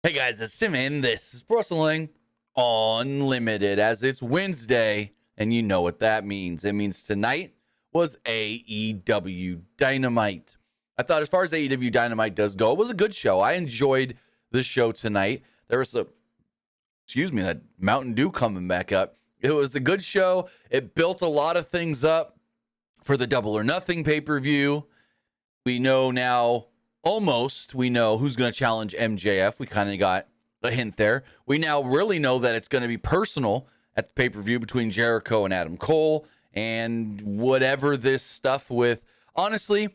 Hey guys, it's Tim and this is Wrestling Unlimited as it's Wednesday, and you know what that means. It means tonight was AEW Dynamite. I thought as far as AEW Dynamite does go, it was a good show. I enjoyed the show tonight. There was that Mountain Dew coming back up. It was a good show. It built a lot of things up for the Double or Nothing pay-per-view. We know now we know who's going to challenge MJF. We kind of got a hint there. We now really know that it's going to be personal at the pay-per-view between Jericho and Adam Cole and whatever this stuff with. Honestly,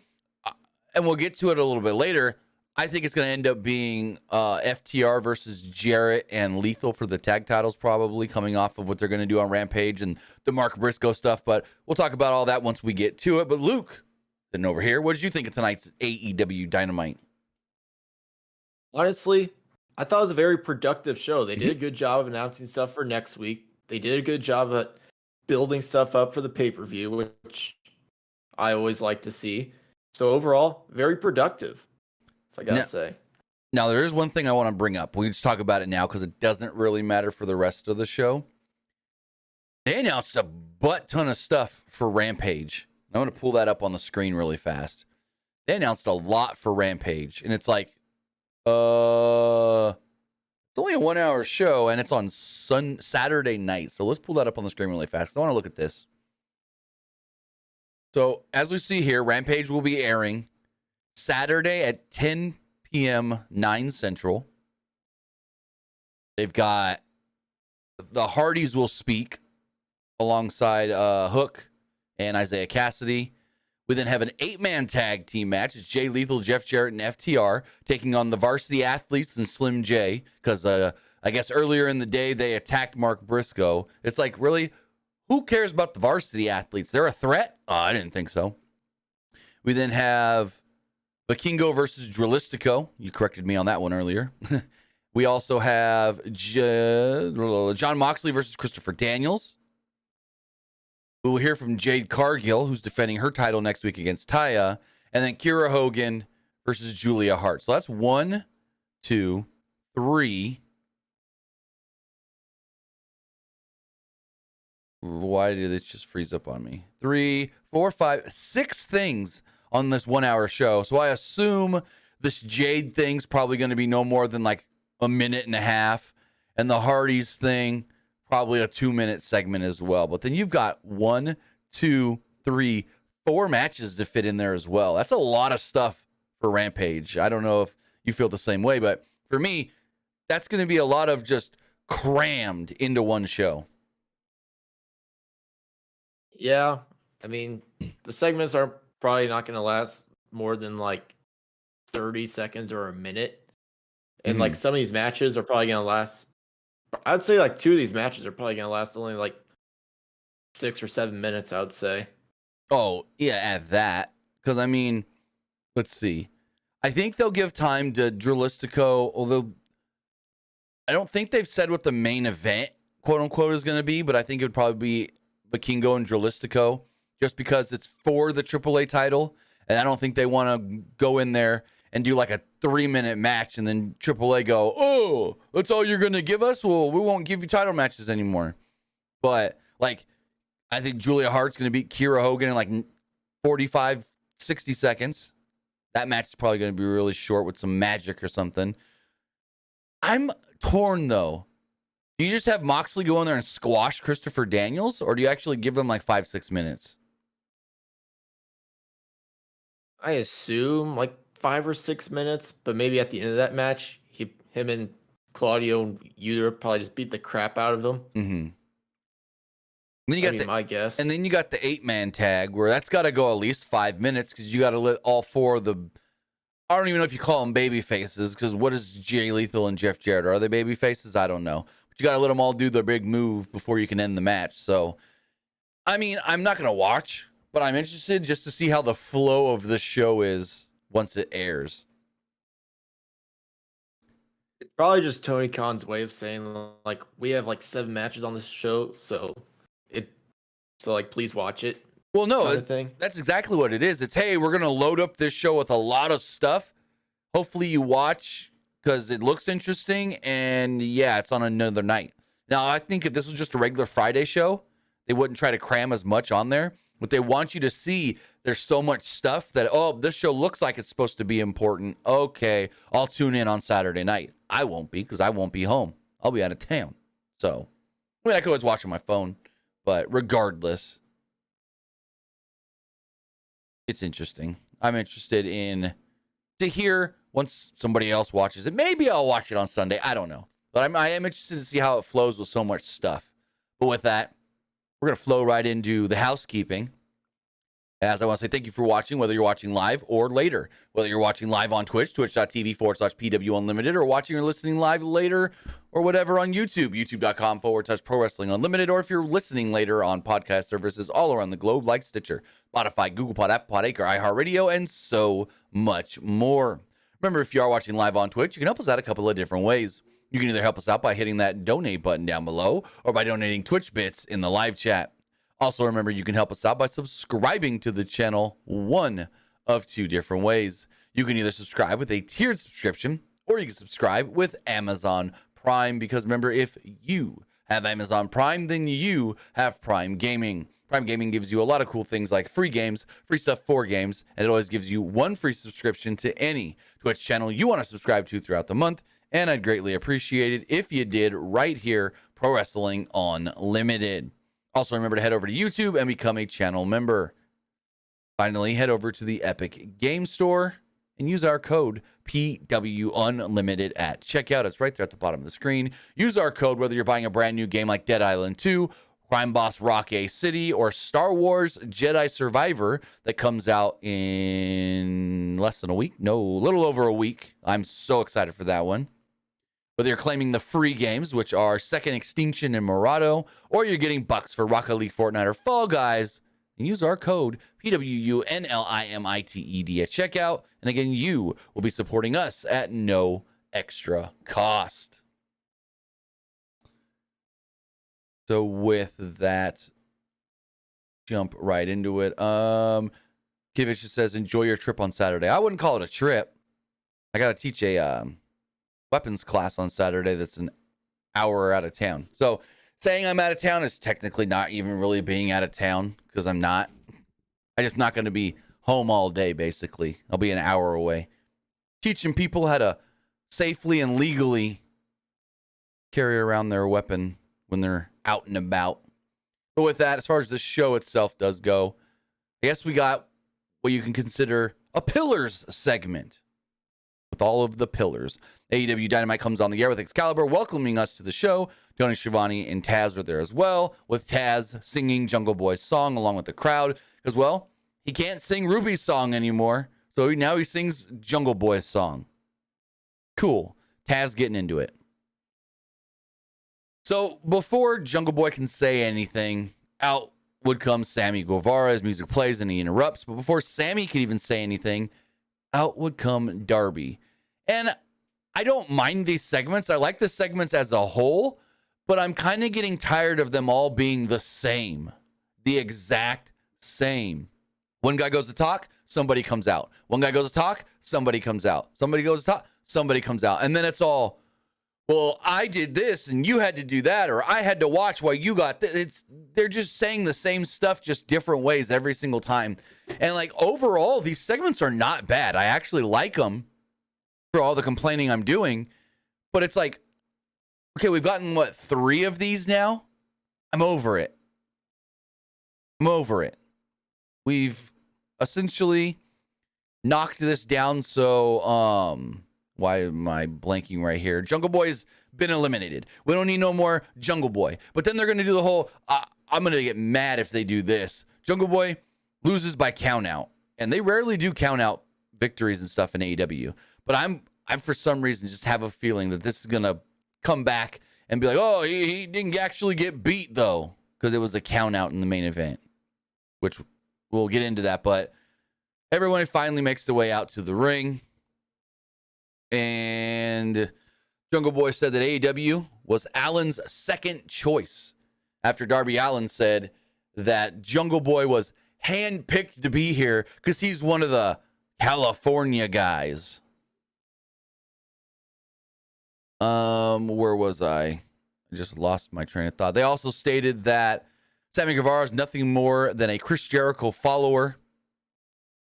and we'll get to it a little bit later, I think it's going to end up being FTR versus Jarrett and Lethal for the tag titles, probably coming off of what they're going to do on Rampage and the Mark Briscoe stuff. But we'll talk about all that once we get to it. But Luke, sitting over here, what did you think of tonight's AEW Dynamite? Honestly, I thought it was a very productive show. They did a good job of announcing stuff for next week. They did a good job at building stuff up for the pay-per-view, which I always like to see. So overall, very productive, if I gotta say. Now, there is one thing I want to bring up. We can just talk about it now because it doesn't really matter for the rest of the show. They announced a butt ton of stuff for Rampage. I'm going to pull that up on the screen really fast. They announced a lot for Rampage, and it's like, it's only a 1 hour show, and it's on Saturday night. So let's pull that up on the screen really fast. I want to look at this. So as we see here, Rampage will be airing Saturday at 10 p.m. 9 Central. They've got the Hardys will speak alongside Hook and Isaiah Cassidy. We then have an 8-man tag team match. It's Jay Lethal, Jeff Jarrett, and FTR taking on the Varsity Athletes and Slim J because I guess earlier in the day they attacked Mark Briscoe. It's like, really? Who cares about the Varsity Athletes? They're a threat? Oh, I didn't think so. We then have Vikingo versus Drillistico. You corrected me on that one earlier. We also have John Moxley versus Christopher Daniels. We will hear from Jade Cargill, who's defending her title next week against Taya. And then Kiera Hogan versus Julia Hart. So that's 1, 2, 3. Why did it just freeze up on me? 3, 4, 5, 6 things on this 1 hour show. So I assume this Jade thing's probably going to be no more than like a minute and a half. And the Hardys thing, probably a 2-minute segment as well. But then you've got 1, 2, 3, 4 matches to fit in there as well. That's a lot of stuff for Rampage. I don't know if you feel the same way, but for me, that's going to be a lot of just crammed into one show. Yeah, I mean, the segments are probably not going to last more than like 30 seconds or a minute. And like some of these matches are probably going to last, I'd say like 2 of these matches are probably going to last only like 6 or 7 minutes, I would say. Oh, yeah, at that. Because, I mean, let's see. I think they'll give time to Drillistico, although I don't think they've said what the main event, quote unquote, is going to be, but I think it would probably be Vikingo and Drillistico, just because it's for the AAA title, and I don't think they want to go in there and do like a 3-minute match and then AAA go, oh, that's all you're going to give us? Well, we won't give you title matches anymore. But, like, I think Julia Hart's going to beat Kiera Hogan in like 45, 60 seconds. That match is probably going to be really short with some magic or something. I'm torn, though. Do you just have Moxley go in there and squash Christopher Daniels, or do you actually give them like 5-6 minutes? I assume like 5 or 6 minutes, but maybe at the end of that match, him and Claudio and Yuta probably just beat the crap out of him. Mm-hmm. Then you got my guess. And then you got the 8-man tag where that's got to go at least 5 minutes because you got to let all 4 of the, I don't even know if you call them baby faces, because what is Jay Lethal and Jeff Jarrett? Are they baby faces? I don't know. But you got to let them all do their big move before you can end the match. So, I mean, I'm not going to watch, but I'm interested just to see how the flow of the show is once it airs. It's probably just Tony Khan's way of saying, like, we have like 7 matches on this show, so like, please watch it. Well, no, kind of thing. That's exactly what it is. It's, hey, we're going to load up this show with a lot of stuff. Hopefully you watch because it looks interesting, and yeah, it's on another night. Now, I think if this was just a regular Friday show, they wouldn't try to cram as much on there. But they want you to see there's so much stuff that, oh, this show looks like it's supposed to be important. Okay, I'll tune in on Saturday night. I won't be, because I won't be home. I'll be out of town. So, I mean, I could always watch on my phone. But regardless, it's interesting. I'm interested to hear once somebody else watches it. Maybe I'll watch it on Sunday. I don't know. But I am interested to see how it flows with so much stuff. But with that, we're going to flow right into the housekeeping. As I want to say thank you for watching, whether you're watching live or later. Whether you're watching live on Twitch, twitch.tv/PWU Unlimited, or watching or listening live later or whatever on YouTube, youtube.com/Pro Wrestling Unlimited, or if you're listening later on podcast services all around the globe like Stitcher, Spotify, Google Pod, Apple Pod, Anchor, iHeartRadio, and so much more. Remember, if you are watching live on Twitch, you can help us out a couple of different ways. You can either help us out by hitting that donate button down below or by donating Twitch bits in the live chat. Also, remember, you can help us out by subscribing to the channel one of two different ways. You can either subscribe with a tiered subscription, or you can subscribe with Amazon Prime, because remember, if you have Amazon Prime, then you have Prime Gaming. Prime Gaming gives you a lot of cool things like free games, free stuff for games, and it always gives you one free subscription to any Twitch channel you want to subscribe to throughout the month, and I'd greatly appreciate it if you did right here, Pro Wrestling Unlimited. Also, remember to head over to YouTube and become a channel member. Finally, head over to the Epic Game Store and use our code PW Unlimited at checkout. It's right there at the bottom of the screen. Use our code whether you're buying a brand new game like Dead Island 2, Crime Boss Rock A City, or Star Wars Jedi Survivor that comes out in less than a week. No, a little over a week. I'm so excited for that one. Whether you're claiming the free games, which are Second Extinction and Murado, or you're getting bucks for Rocket League, Fortnite, or Fall Guys, and use our code PWUNLIMITED at checkout. And again, you will be supporting us at no extra cost. So with that, jump right into it. Kivich just says, enjoy your trip on Saturday. I wouldn't call it a trip. I got to teach a weapons class on Saturday that's an hour out of town. So saying I'm out of town is technically not even really being out of town, because I'm not. I'm just not going to be home all day, basically. I'll be an hour away. Teaching people how to safely and legally carry around their weapon when they're out and about. But with that, as far as the show itself does go, I guess we got what you can consider a Pillars segment with all of the pillars. AEW Dynamite comes on the air with Excalibur welcoming us to the show. Tony Schiavone and Taz are there as well, with Taz singing Jungle Boy's song along with the crowd, because, well, he can't sing Ruby's song anymore, so now he sings Jungle Boy's song. Cool. Taz getting into it. So before Jungle Boy can say anything, out would come Sammy Guevara as music plays and he interrupts. But before Sammy could even say anything, out would come Darby. And I don't mind these segments. I like the segments as a whole, but I'm kind of getting tired of them all being the same. The exact same. One guy goes to talk, somebody comes out. One guy goes to talk, somebody comes out. Somebody goes to talk, somebody comes out. And then it's all, well, I did this and you had to do that, or I had to watch while you got this. They're just saying the same stuff, just different ways every single time. And like overall, these segments are not bad. I actually like them for all the complaining I'm doing. But it's like, okay, we've gotten, 3 of these now? I'm over it. I'm over it. We've essentially knocked this down. So, why am I blanking right here? Jungle Boy's been eliminated. We don't need no more Jungle Boy. But then they're going to do the whole, I'm going to get mad if they do this. Jungle Boy loses by count out. And they rarely do count out victories and stuff in AEW. But I'm for some reason just have a feeling that this is going to come back and be like, oh, he didn't actually get beat, though, because it was a count out in the main event, which we'll get into that. But everyone finally makes their way out to the ring. And Jungle Boy said that AEW was Allen's second choice after Darby Allin said that Jungle Boy was handpicked to be here because he's one of the California guys. Where was I? I just lost my train of thought. They also stated that Sammy Guevara is nothing more than a Chris Jericho follower.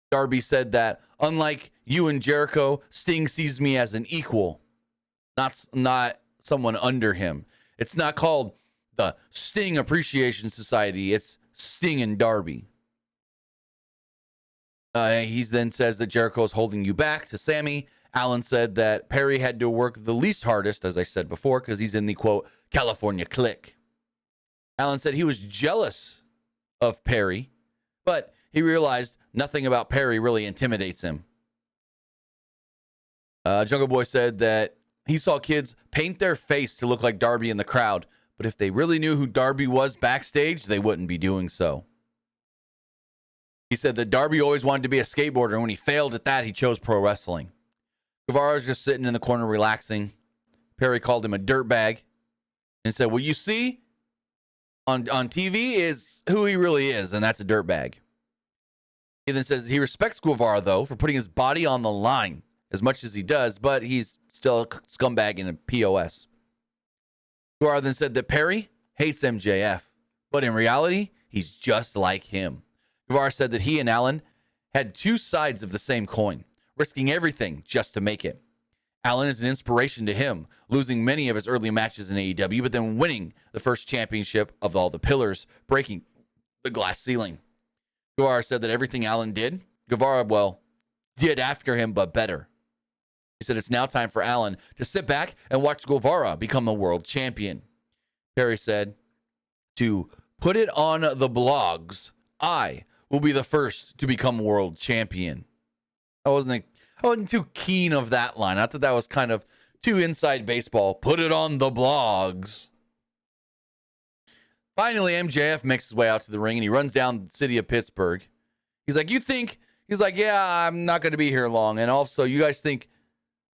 Darby said that, unlike you and Jericho, Sting sees me as an equal, not someone under him. It's not called the Sting Appreciation Society. It's Sting and Darby. He then says that Jericho is holding you back to Sammy. Allen said that Perry had to work the least hardest, as I said before, because he's in the, quote, California clique. Allen said he was jealous of Perry, but he realized nothing about Perry really intimidates him. Jungle Boy said that he saw kids paint their face to look like Darby in the crowd, but if they really knew who Darby was backstage, they wouldn't be doing so. He said that Darby always wanted to be a skateboarder, and when he failed at that, he chose pro wrestling. Guevara was just sitting in the corner relaxing. Perry called him a dirtbag and said, what you see on TV is who he really is, and that's a dirtbag. He then says he respects Guevara, though, for putting his body on the line as much as he does, but he's still a scumbag and a POS. Guevara then said that Perry hates MJF, but in reality, he's just like him. Guevara said that he and Allen had two sides of the same coin, risking everything just to make it. Allen is an inspiration to him, losing many of his early matches in AEW, but then winning the first championship of all the pillars, breaking the glass ceiling. Guevara said that everything Allen did, Guevara, did after him, but better. He said it's now time for Allen to sit back and watch Guevara become a world champion. Perry said, to put it on the blogs, I will be the first to become world champion. I wasn't too keen of that line. I thought that was kind of too inside baseball. Put it on the blogs. Finally, MJF makes his way out to the ring and he runs down the city of Pittsburgh. He's like, yeah, I'm not going to be here long. And also, you guys think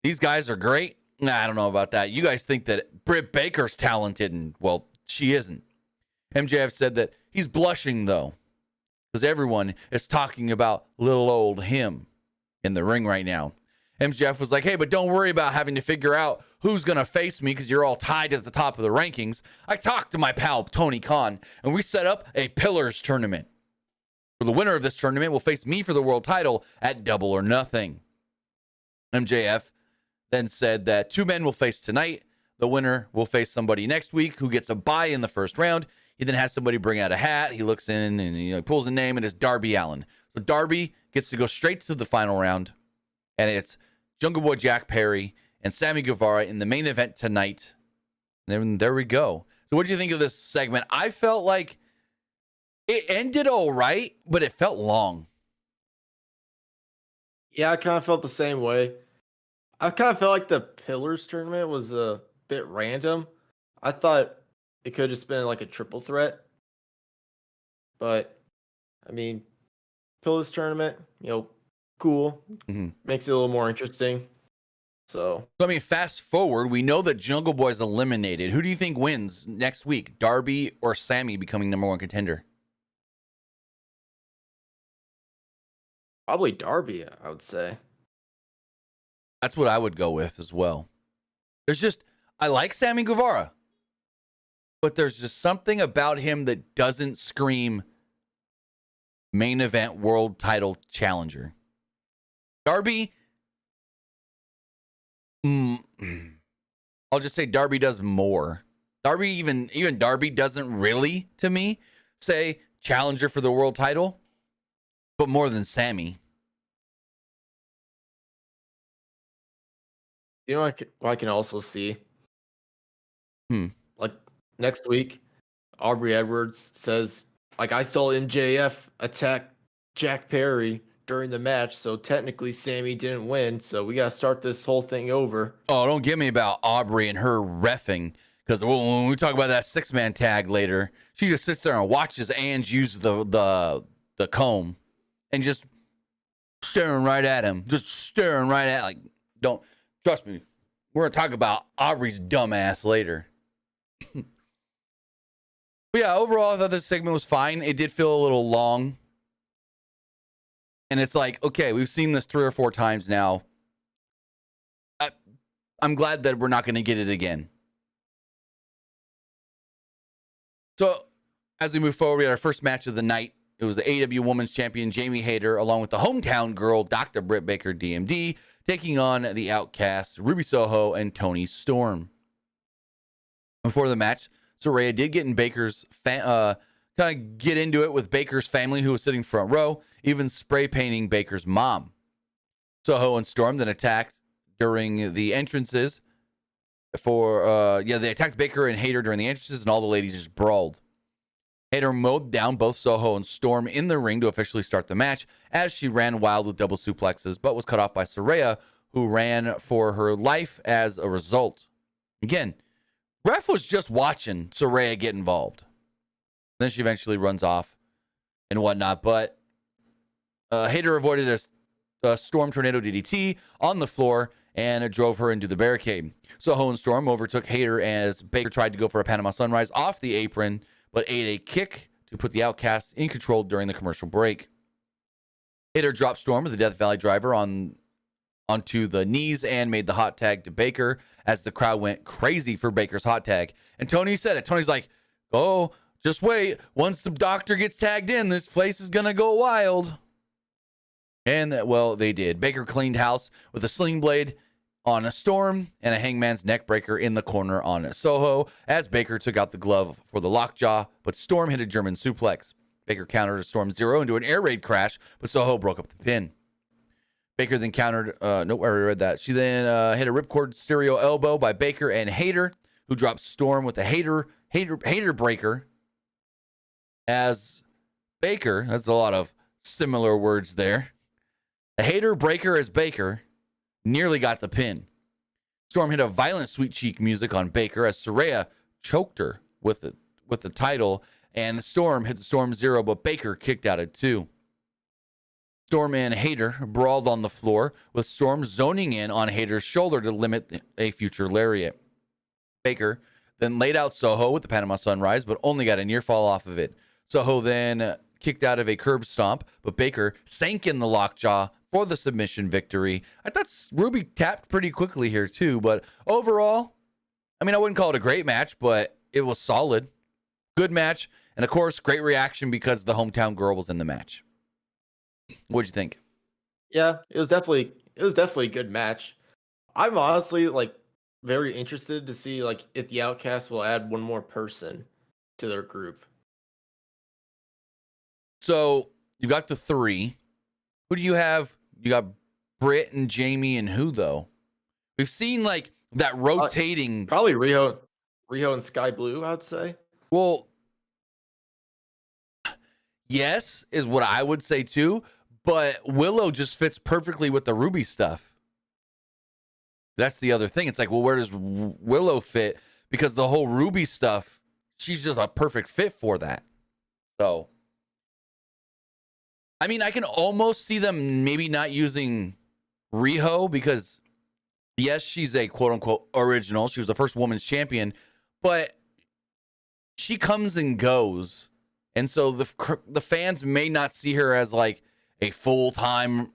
these guys are great? Nah, I don't know about that. You guys think that Britt Baker's talented, and, well, she isn't. MJF said that he's blushing, though, because everyone is talking about little old him in the ring right now. MJF was like, hey, but don't worry about having to figure out who's going to face me because you're all tied at the top of the rankings. I talked to my pal, Tony Khan, and we set up a Pillars tournament. For the winner of this tournament will face me for the world title at Double or Nothing. MJF then said that two men will face tonight. The winner will face somebody next week who gets a bye in the first round. He then has somebody bring out a hat. He looks in and he pulls a name, and it's Darby Allin. So Darby gets to go straight to the final round, and it's Jungle Boy Jack Perry and Sammy Guevara in the main event tonight. And there we go. So what do you think of this segment? I felt like it ended all right, but it felt long. Yeah, I kind of felt the same way. I kind of felt like the Pillars tournament was a bit random. I thought it could have just been like a triple threat. But, I mean, Pillars tournament, cool. Mm-hmm. Makes it a little more interesting. So, I mean, fast forward, we know that Jungle Boy's eliminated. Who do you think wins next week? Darby or Sammy becoming number one contender? Probably Darby, I would say. That's what I would go with as well. I like Sammy Guevara, but there's just something about him that doesn't scream main event world title challenger. Darby, I'll just say Darby does more. Darby, even Darby doesn't really, to me, say challenger for the world title, but more than Sammy. You know what I can also see? Like next week, Aubrey Edwards says, I saw MJF attack Jack Perry during the match, so technically Sammy didn't win, so we got to start this whole thing over. Oh, don't get me about Aubrey and her reffing, because when we talk about that six-man tag later, she just sits there and watches Ange use the comb and just staring right at him. Just staring right at, don't, trust me, we're going to talk about Aubrey's dumbass later. But yeah, overall, I thought this segment was fine. It did feel a little long. And it's like, okay, we've seen this 3 or 4 times now. I'm glad that we're not going to get it again. So as we move forward, we had our first match of the night. It was the AEW Women's Champion Jamie Hayter, along with the hometown girl, Dr. Britt Baker, DMD, taking on the Outcasts, Ruby Soho, and Storm. Before the match, Saraya did get in Baker's kind of get into it with Baker's family, who was sitting front row, even spray painting Baker's mom. Soho and Storm then attacked during the entrances they attacked Baker and Hayter during the entrances, and all the ladies just brawled. Hayter mowed down both Soho and Storm in the ring to officially start the match as she ran wild with double suplexes, but was cut off by Saraya, who ran for her life as a result. Again, ref was just watching Saraya get involved. Then she eventually runs off and whatnot, but Hayter avoided a Storm Tornado DDT on the floor and drove her into the barricade. Soho and Storm overtook Hayter as Baker tried to go for a Panama Sunrise off the apron, but ate a kick to put the Outcasts in control during the commercial break. Hayter dropped Storm with the Death Valley Driver onto the knees and made the hot tag to Baker as the crowd went crazy for Baker's hot tag. And Tony said it. Tony's like, oh, just wait. Once the doctor gets tagged in, this place is going to go wild. And, well, they did. Baker cleaned house with a sling blade on a Storm and a Hangman's neck breaker in the corner on Soho as Baker took out the glove for the lockjaw, but Storm hit a German suplex. Baker countered a Storm Zero into an air raid crash, but Soho broke up the pin. Baker then countered, nope, I already read that. She then hit a ripcord stereo elbow by Baker and Hayter, who dropped Storm with a Hayter breaker as Baker, that's a lot of similar words there. A Hayter breaker as Baker nearly got the pin. Storm hit a violent sweet cheek music on Baker as Saraya choked her with the title, and Storm hit the Storm Zero, but Baker kicked out at 2. Storm and Hayter brawled on the floor, with Storm zoning in on Hayter's shoulder to limit a future lariat. Baker then laid out Soho with the Panama Sunrise, but only got a near fall off of it. Soho then kicked out of a curb stomp, but Baker sank in the lockjaw for the submission victory. I thought Ruby tapped pretty quickly here too, but overall, I mean, I wouldn't call it a great match, but it was solid. Good match, and of course, great reaction because the hometown girl was in the match. What'd you think? Yeah, it was definitely a good match. I'm honestly very interested to see if the Outcast will add one more person to their group. So you got the 3. Who do you have? You got Britt and Jamie, and who though? We've seen that rotating. Probably Riho and Sky Blue, I'd say. Well, yes, is what I would say too. But Willow just fits perfectly with the Ruby stuff. That's the other thing. It's like, well, where does Willow fit? Because the whole Ruby stuff, she's just a perfect fit for that. So, I mean, I can almost see them maybe not using Riho because, yes, she's a quote-unquote original. She was the first women's champion, but she comes and goes. And so the fans may not see her as a full-time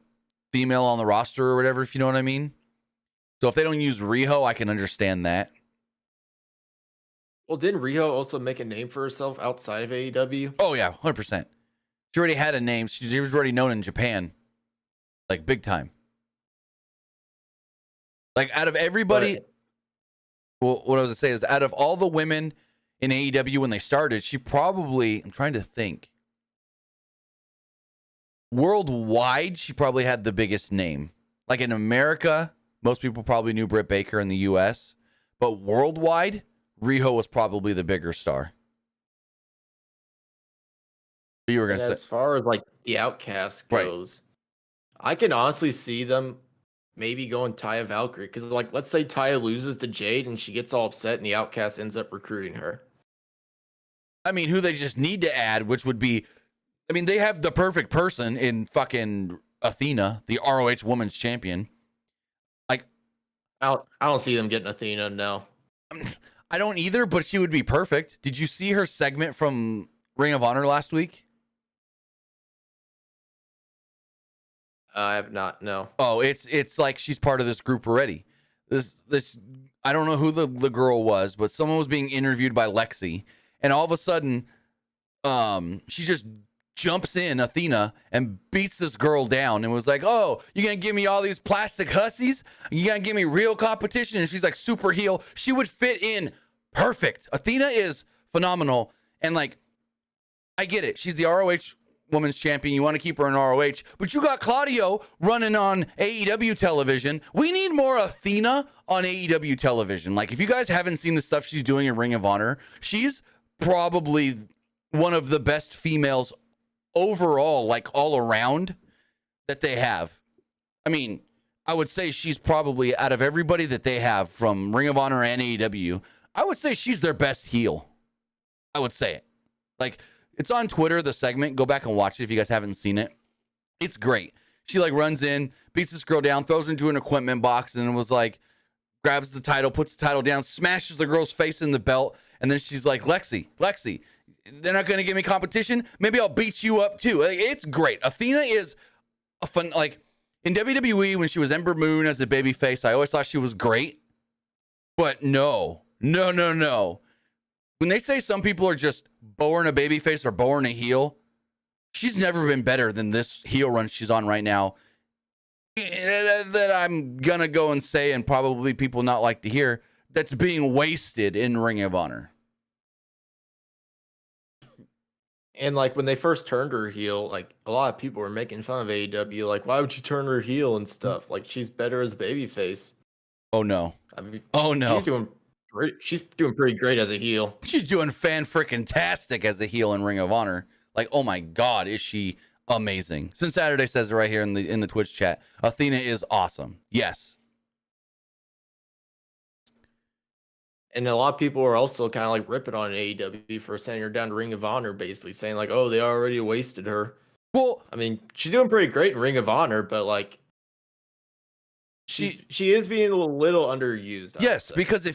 female on the roster or whatever, if you know what I mean. So if they don't use Riho, I can understand that. Well, didn't Riho also make a name for herself outside of AEW? Oh, yeah, 100%. She already had a name. She was already known in Japan. Big time. Out of everybody... Well, what I was going to say is, out of all the women in AEW when they started, she probably... I'm trying to think. Worldwide, she probably had the biggest name. In America, most people probably knew Britt Baker in the U.S. But worldwide, Riho was probably the bigger star. You were going to say. As far as the Outcast goes, right. I can honestly see them maybe going Taya Valkyrie. Because let's say Taya loses to Jade and she gets all upset and the Outcast ends up recruiting her. I mean, who they just need to add, which would be... I mean, they have the perfect person in fucking Athena, the ROH Women's Champion. I don't see them getting Athena, no. I don't either, but she would be perfect. Did you see her segment from Ring of Honor last week? I have not, no. Oh, it's like she's part of this group already. this I don't know who the girl was, but someone was being interviewed by Lexi, and all of a sudden, she just jumps in, Athena, and beats this girl down and was like, "Oh, you gonna give me all these plastic hussies? You gonna give me real competition?" And she's like super heel. She would fit in perfect. Athena is phenomenal, and like, I get it. She's the ROH Women's Champion. You want to keep her in ROH, but you got Claudio running on AEW television. We need more Athena on AEW television. Like, if you guys haven't seen the stuff she's doing in Ring of Honor, she's probably one of the best females overall, like all around, that they have. I mean, I would say she's probably, out of everybody that they have from Ring of Honor and AEW, I would say she's their best heel. I would say it. Like, it's on Twitter, the segment. Go back and watch it if you guys haven't seen it. It's great. She like runs in, beats this girl down, throws her into an equipment box, and was like, grabs the title, puts the title down, smashes the girl's face in the belt, and then she's like, Lexi, they're not going to give me competition? Maybe I'll beat you up too. Like, it's great. Athena is a fun, like, in WWE when she was Ember Moon as the babyface, I always thought she was great. But no. When they say some people are just born a babyface or born a heel, she's never been better than this heel run she's on right now. That I'm going to go and say, and probably people not like to hear, that's being wasted in Ring of Honor. And like when they first turned her heel, like a lot of people were making fun of AEW, like, why would you turn her heel and stuff? Like, she's better as a babyface. Oh no. I mean, oh no. She's doing great. She's doing pretty great as a heel. She's doing fan-frickin-tastic as a heel in Ring of Honor. Like, oh my God, is she amazing. Since Saturday says it right here in the Twitch chat. Athena is awesome. Yes. And a lot of people are also kind of like ripping on AEW for sending her down to Ring of Honor, basically saying like, oh, they already wasted her. Well, I mean, she's doing pretty great in Ring of Honor, but like, she is being a little underused. Yes, because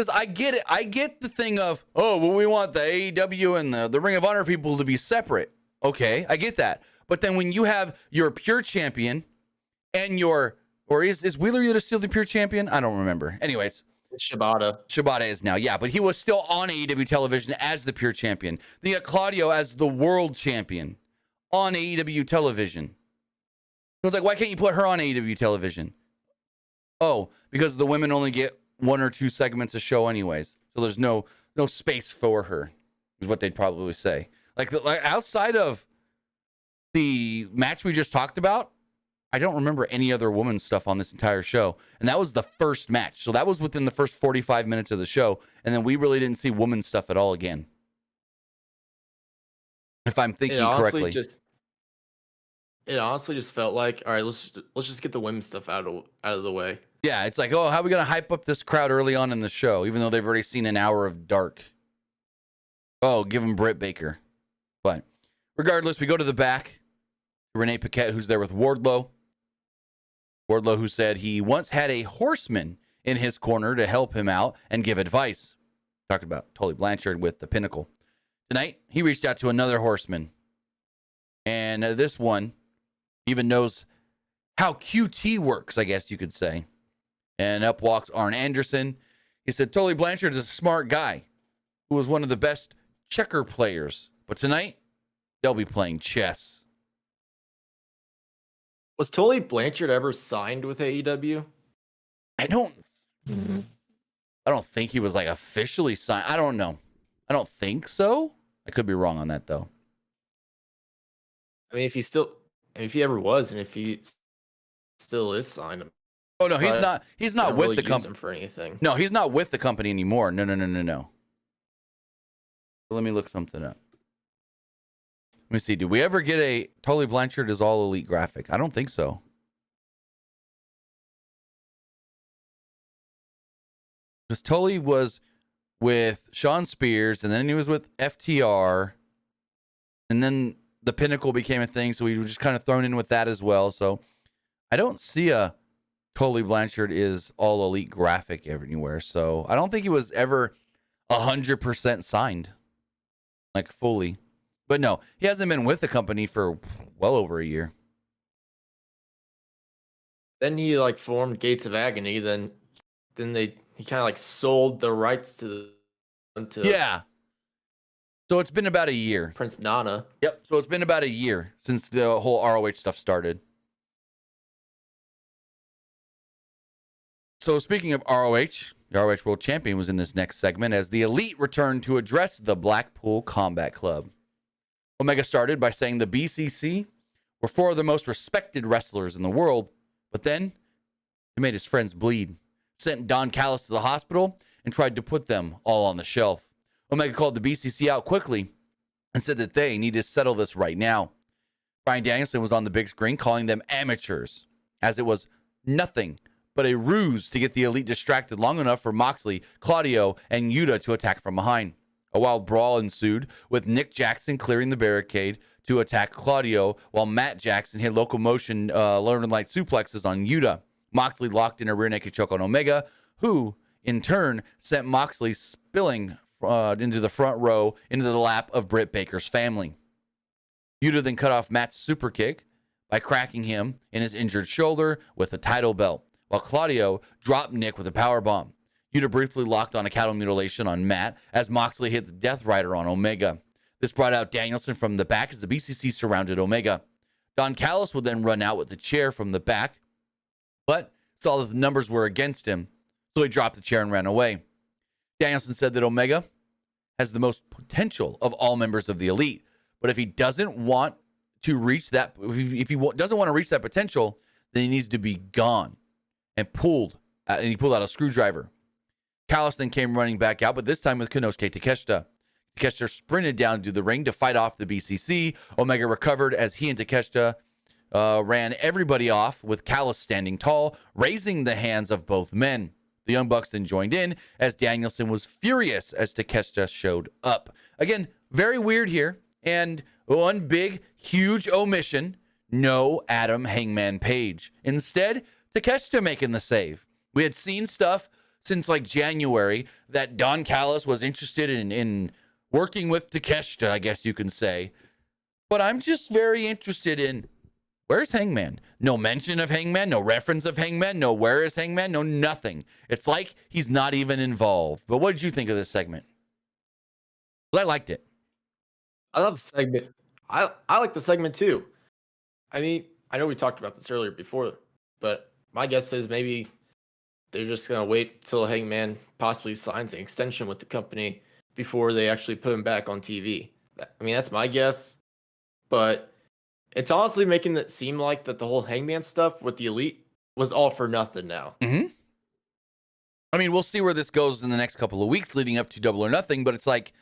I get it. I get the thing of, oh, well, we want the AEW and the Ring of Honor people to be separate. Okay, I get that. But then when you have your pure champion and is Wheeler Yuta still the pure champion? I don't remember. Anyways. Shibata is now, yeah, but he was still on AEW television as the pure champion. Then you got Claudio as the world champion on AEW television. So it's like, why can't you put her on AEW television? Oh, because the women only get 1 or 2 segments a show anyways. So there's no space for her, is what they'd probably say. Like outside of the match we just talked about, I don't remember any other women's stuff on this entire show. And that was the first match. So that was within the first 45 minutes of the show. And then we really didn't see women's stuff at all again. If I'm thinking correctly. It honestly just felt like, all right, let's just get the women's stuff out of the way. Yeah, it's like, oh, how are we going to hype up this crowd early on in the show, even though they've already seen an hour of dark? Oh, give them Britt Baker. But regardless, we go to the back. Renee Paquette, who's there with Wardlow. Wardlow, who said he once had a horseman in his corner to help him out and give advice. Talking about Tully Blanchard with the Pinnacle. Tonight, he reached out to another horseman. And this one even knows how QT works, I guess you could say. And up walks Arn Anderson. He said, Tully Blanchard is a smart guy who was one of the best checker players. But tonight, they'll be playing chess. Was Tully Blanchard ever signed with AEW? I don't think he was like officially signed. I don't know. I don't think so. I could be wrong on that though. I mean, if he ever was, and if he still is signed. Oh no, he's not. He's not with the company for anything. No, he's not with the company anymore. No. Let me look something up. Let me see. Did we ever get a Tully Blanchard is all elite graphic? I don't think so. Because Tully was with Sean Spears, and then he was with FTR, and then the Pinnacle became a thing, so we were just kind of thrown in with that as well. So I don't see a Tully Blanchard is all elite graphic anywhere. So I don't think he was ever 100% signed, like fully. But no, he hasn't been with the company for well over a year. Then he like formed Gates of Agony. Then he kind of like sold the rights to Yeah. So it's been about a year. Prince Nana. Yep. So it's been about a year since the whole ROH stuff started. So speaking of ROH, the ROH World Champion was in this next segment as the Elite returned to address the Blackpool Combat Club. Omega started by saying the BCC were four of the most respected wrestlers in the world, but then he made his friends bleed, sent Don Callis to the hospital, and tried to put them all on the shelf. Omega called the BCC out quickly and said that they need to settle this right now. Bryan Danielson was on the big screen calling them amateurs, as it was nothing but a ruse to get the Elite distracted long enough for Moxley, Claudio, and Yuta to attack from behind. A wild brawl ensued, with Nick Jackson clearing the barricade to attack Claudio, while Matt Jackson hit locomotion Northern Light suplexes on Yuta. Moxley locked in a rear naked choke on Omega, who, in turn, sent Moxley spilling into the front row into the lap of Britt Baker's family. Yuta then cut off Matt's super kick by cracking him in his injured shoulder with a title belt, while Claudio dropped Nick with a powerbomb. Yuta briefly locked on a cattle mutilation on Matt as Moxley hit the Death Rider on Omega. This brought out Danielson from the back as the BCC surrounded Omega. Don Callis would then run out with the chair from the back, but saw that the numbers were against him, so he dropped the chair and ran away. Danielson said that Omega has the most potential of all members of the Elite, but if he doesn't want to reach that, if he doesn't want to reach that potential, then he needs to be gone, and he pulled out a screwdriver. Callis then came running back out, but this time with Konosuke Takeshita. Takeshita sprinted down to the ring to fight off the BCC. Omega recovered as he and Takeshita ran everybody off, with Callis standing tall, raising the hands of both men. The Young Bucks then joined in as Danielson was furious as Takeshita showed up. Again, very weird here. And one big, huge omission, no Adam Hangman Page. Instead, Takeshita making the save. We had seen stuff since like January that Don Callis was interested in working with Takeshita, I guess you can say. But I'm just very interested in, where's Hangman? No mention of Hangman, no reference of Hangman, no where is Hangman, no nothing. It's like he's not even involved. But what did you think of this segment? Well, I liked it. I love the segment. I like the segment too. I mean, I know we talked about this earlier before, but my guess is maybe they're just going to wait till Hangman possibly signs an extension with the company before they actually put him back on TV. I mean, that's my guess. But it's honestly making it seem like that the whole Hangman stuff with the Elite was all for nothing now. Mm-hmm. I mean, we'll see where this goes in the next couple of weeks leading up to Double or Nothing, but it's like,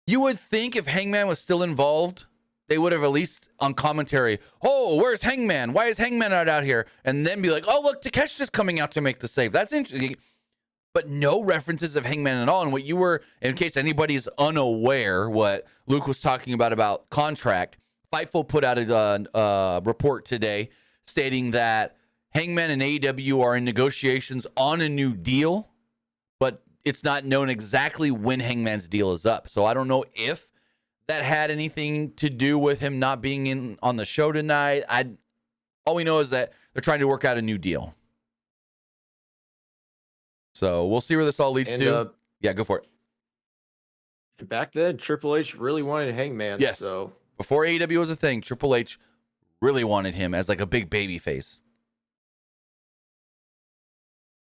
you would think if Hangman was still involved, they would have at least on commentary, oh, where's Hangman? Why is Hangman not out here? And then be like, oh, look, Takeshita's coming out to make the save. That's interesting. But no references of Hangman at all. And what you were, in case anybody's unaware, what Luke was talking about contract, Fightful put out a report today stating that Hangman and AEW are in negotiations on a new deal, but it's not known exactly when Hangman's deal is up. So I don't know if that had anything to do with him not being in on the show tonight. All we know is that they're trying to work out a new deal. So we'll see where this all leads to. Yeah, go for it. Back then, Triple H really wanted Hangman. Yes. So before AEW was a thing, Triple H really wanted him as like a big baby face.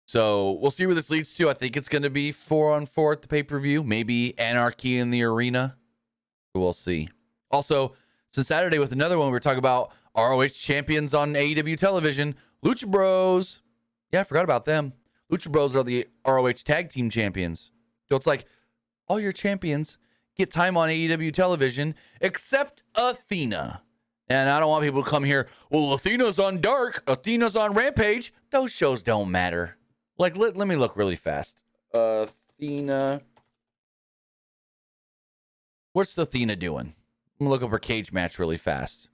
So we'll see where this leads to. I think it's going to be 4-on-4 at the pay-per-view. Maybe Anarchy in the Arena. We'll see. Also, since Saturday with another one, we were talking about ROH champions on AEW television. Lucha Bros. Yeah, I forgot about them. Lucha Bros are the ROH tag team champions. So it's like all your champions get time on AEW television except Athena. And I don't want people to come here, well, Athena's on Dark, Athena's on Rampage. Those shows don't matter. Like, let me look really fast. Athena. What's Athena doing? I'm going to look up her cage match really fast.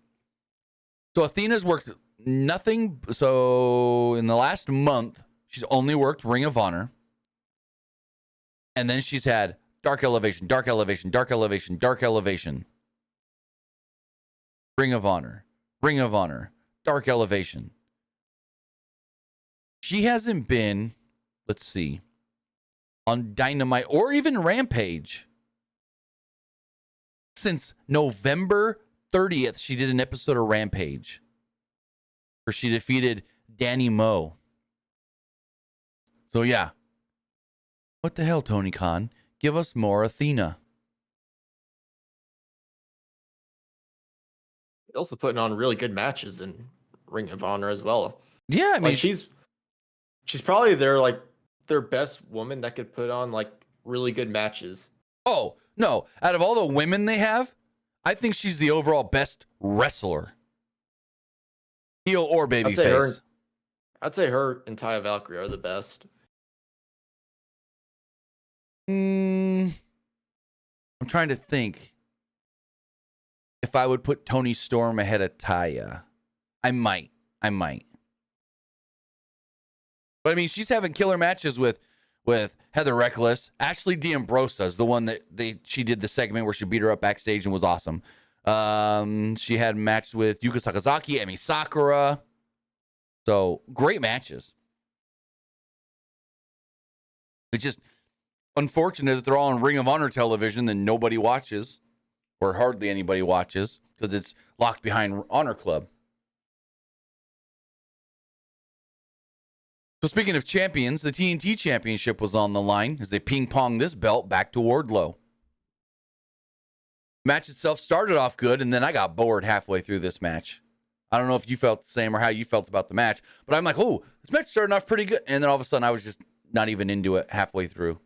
So Athena's worked nothing. So in the last month, she's only worked Ring of Honor. And then she's had Dark Elevation, Dark Elevation, Dark Elevation, Dark Elevation. Ring of Honor, Ring of Honor, Dark Elevation. she hasn't been, let's see, on Dynamite or even Rampage since November 30th. She did an episode of Rampage where she defeated Danny Moe. So yeah. What the hell, Tony Khan? Give us more Athena. Also putting on really good matches in Ring of Honor as well. Yeah, I mean, like she's probably their best woman that could put on like really good matches. Oh, no. Out of all the women they have, I think she's the overall best wrestler. Heel or babyface. I'd say her and Taya Valkyrie are the best. I'm trying to think if I would put Toni Storm ahead of Taya. I might. But I mean, she's having killer matches with Heather Reckless. Ashley D'Ambrosa is the one that she did the segment where she beat her up backstage and was awesome. She had matches with Yuka Sakazaki, Emi Sakura. So great matches. It's just unfortunate that they're all on Ring of Honor television that nobody watches, or hardly anybody watches, because it's locked behind Honor Club. So speaking of champions, the TNT Championship was on the line as they ping-ponged this belt back to Wardlow. Match itself started off good, and then I got bored halfway through this match. I don't know if you felt the same or how you felt about the match, but I'm like, oh, this match started off pretty good. And then all of a sudden, I was just not even into it halfway through.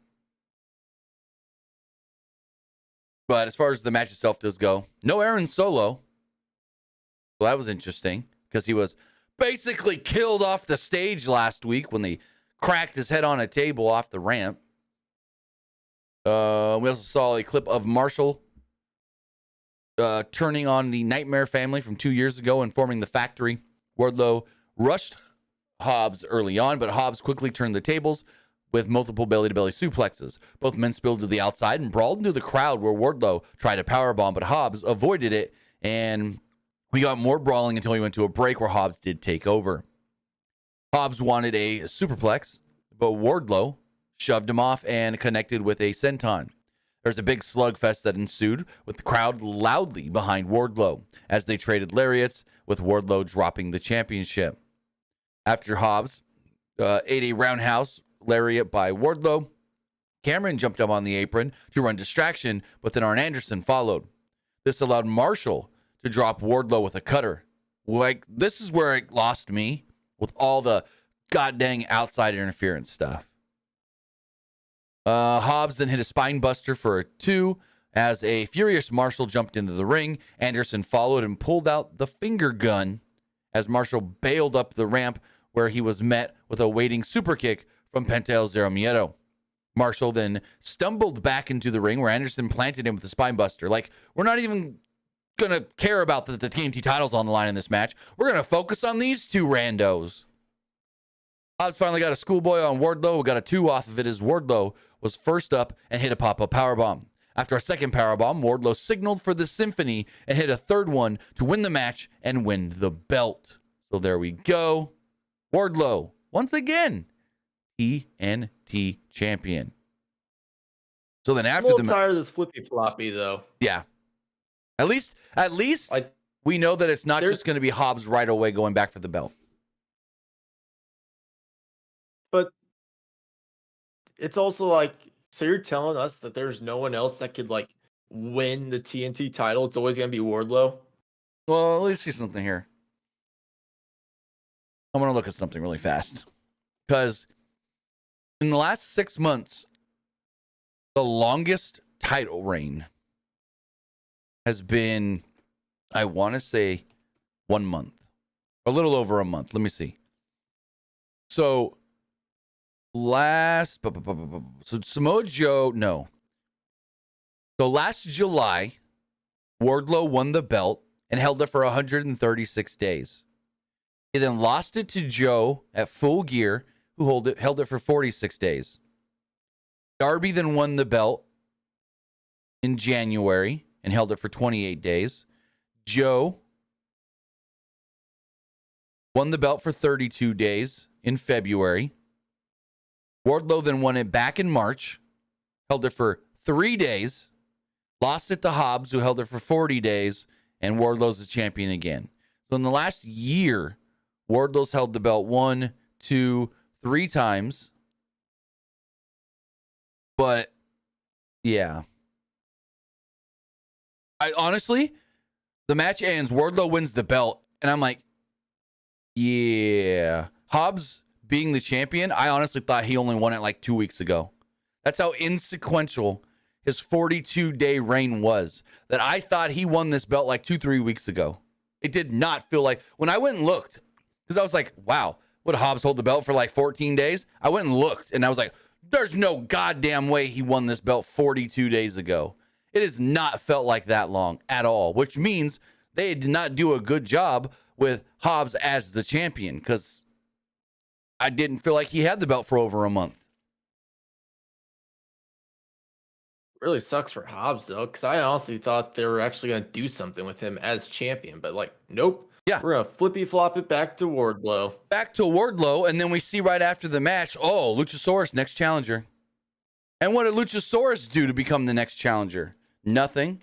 But as far as the match itself does go, no Aaron Solo. Well, that was interesting because he was basically killed off the stage last week when they cracked his head on a table off the ramp. We also saw a clip of Marshall turning on the Nightmare family from 2 years ago and forming the Factory. Wardlow rushed Hobbs early on, but Hobbs quickly turned the tables with multiple belly-to-belly suplexes. Both men spilled to the outside and brawled into the crowd where Wardlow tried a powerbomb, but Hobbs avoided it, and we got more brawling until we went to a break where Hobbs did take over. Hobbs wanted a superplex, but Wardlow shoved him off and connected with a senton. There's a big slugfest that ensued, with the crowd loudly behind Wardlow as they traded lariats, with Wardlow dropping the championship. After Hobbs ate a roundhouse lariat by Wardlow, Cameron jumped up on the apron to run distraction, but then Arn Anderson followed. This allowed Marshall to drop Wardlow with a cutter. Like, this is where it lost me with all the goddamn outside interference stuff. Hobbs then hit a spine buster for a 2 as a furious Marshall jumped into the ring. Anderson followed and pulled out the finger gun as Marshall bailed up the ramp, where he was met with a waiting super kick from Penta El Zero Miedo. Marshall then stumbled back into the ring where Anderson planted him with a spine buster. Like, we're not even going to care about the TNT titles on the line in this match. We're going to focus on these two randos. Hobbs finally got a schoolboy on Wardlow. We got a 2 off of it as Wardlow was first up and hit a pop-up powerbomb. After a second powerbomb, Wardlow signaled for the symphony and hit a third one to win the match and win the belt. So there we go. Wardlow, once again, TNT champion. So then after I'm a little tired of this flippy floppy though. Yeah. At least we know that it's not just going to be Hobbs right away going back for the belt. But it's also like, so you're telling us that there's no one else that could like win the TNT title? It's always going to be Wardlow? Well, let me see something here. I'm going to look at something really fast. Because in the last 6 months, the longest title reign has been, I want to say, 1 month. A little over a month. Let me see. So Samoa Joe, no. So last July, Wardlow won the belt and held it for 136 days. He then lost it to Joe at Full Gear, who held it for 46 days. Darby then won the belt in January and held it for 28 days. Joe won the belt for 32 days in February. Wardlow then won it back in March, held it for 3 days, lost it to Hobbs, who held it for 40 days, and Wardlow's the champion again. So in the last year, Wardlow's held the belt 1, 2, 3 times. But, yeah. I honestly, the match ends, Wardlow wins the belt, and I'm like, yeah. Hobbs being the champion, I honestly thought he only won it like 2 weeks ago. That's how insequential his 42-day reign was. That I thought he won this belt like 2-3 weeks ago. It did not feel like, when I went and looked, because I was like, wow, would Hobbs hold the belt for like 14 days? I went and looked, and I was like, there's no goddamn way he won this belt 42 days ago. It has not felt like that long at all, which means they did not do a good job with Hobbs as the champion, because I didn't feel like he had the belt for over a month. Really sucks for Hobbs, though, because I honestly thought they were actually going to do something with him as champion, but like, nope. Yeah. We're going to flippy-flop it back to Wardlow. Back to Wardlow, and then we see right after the match, oh, Luchasaurus, next challenger. And what did Luchasaurus do to become the next challenger? Nothing.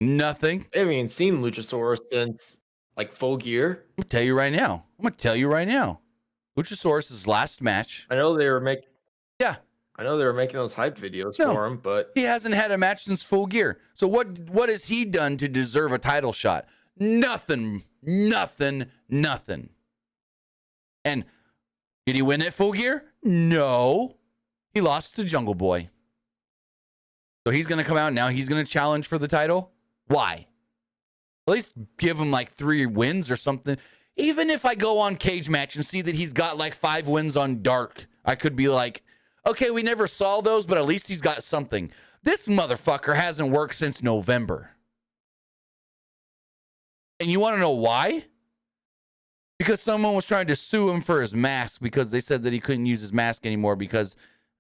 Nothing. I haven't even seen Luchasaurus since, like, Full Gear. I'm going to tell you right now. Luchasaurus' last match. I know they were making... Yeah. I know they were making those hype videos for him, but... He hasn't had a match since Full Gear. So what has he done to deserve a title shot? Nothing. And did he win at Full Gear? No. He lost to Jungle Boy. So he's going to come out now. He's going to challenge for the title. Why? At least give him like 3 wins or something. Even if I go on Cage Match and see that he's got like 5 wins on Dark, I could be like, okay, we never saw those, but at least he's got something. This motherfucker hasn't worked since November. And you want to know why? Because someone was trying to sue him for his mask because they said that he couldn't use his mask anymore because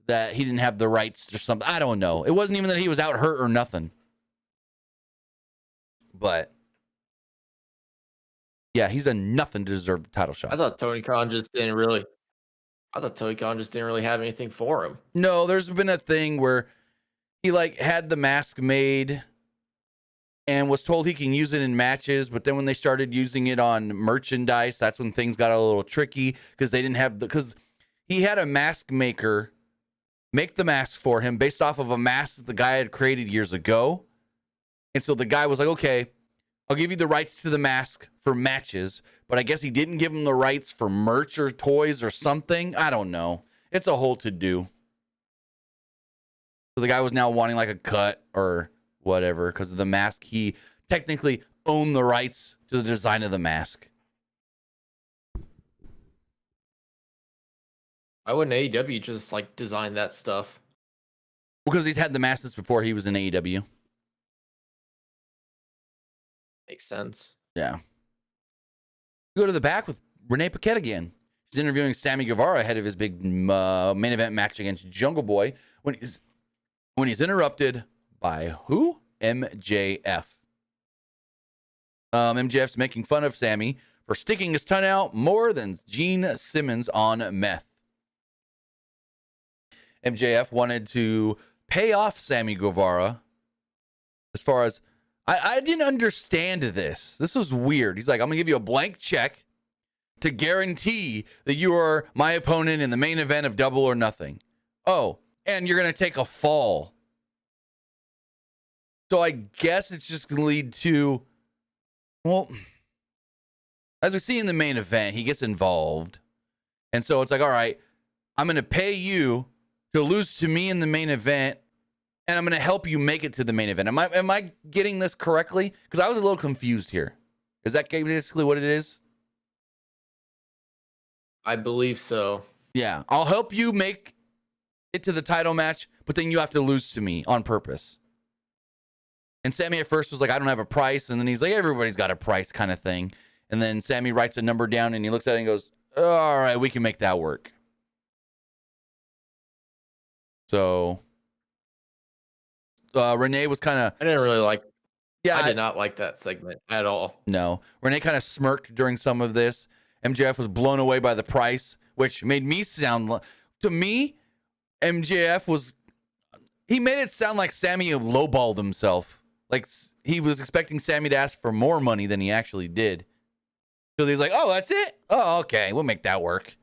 that he didn't have the rights or something. I don't know. It wasn't even that he was out hurt or nothing. But yeah, he's done nothing to deserve the title shot. I thought Tony Khan just didn't really have anything for him. No, there's been a thing where he like had the mask made and was told he can use it in matches, but then when they started using it on merchandise, that's when things got a little tricky because they didn't have because he had a mask maker make the mask for him based off of a mask that the guy had created years ago. And so the guy was like, okay, I'll give you the rights to the mask for matches, but I guess he didn't give him the rights for merch or toys or something. I don't know. It's a whole to-do. So the guy was now wanting like a cut or whatever because of the mask. He technically owned the rights to the design of the mask. Why wouldn't AEW just like design that stuff? Because he's had the masks before he was in AEW. Makes sense. Yeah. Go to the back with Renee Paquette again. She's interviewing Sammy Guevara ahead of his big main event match against Jungle Boy when he's interrupted by who? MJF. MJF's making fun of Sammy for sticking his tongue out more than Gene Simmons on meth. MJF wanted to pay off Sammy Guevara as far as I didn't understand this. This was weird. He's like, I'm going to give you a blank check to guarantee that you are my opponent in the main event of Double or Nothing. Oh, and you're going to take a fall. So I guess it's just going to lead to, well, as we see in the main event, he gets involved. And so it's like, all right, I'm going to pay you to lose to me in the main event, and I'm going to help you make it to the main event. Am I getting this correctly? Because I was a little confused here. Is that basically what it is? I believe so. Yeah. I'll help you make it to the title match, but then you have to lose to me on purpose. And Sammy at first was like, I don't have a price. And then he's like, everybody's got a price kind of thing. And then Sammy writes a number down and he looks at it and goes, all right, we can make that work. So Renee was kind of... I didn't really like... Yeah, I did not like that segment at all. No. Renee kind of smirked during some of this. MJF was blown away by the price, which made me sound to me, he made it sound like Sammy lowballed himself. Like he was expecting Sammy to ask for more money than he actually did. So he's like, oh, that's it? Oh, okay, we'll make that work.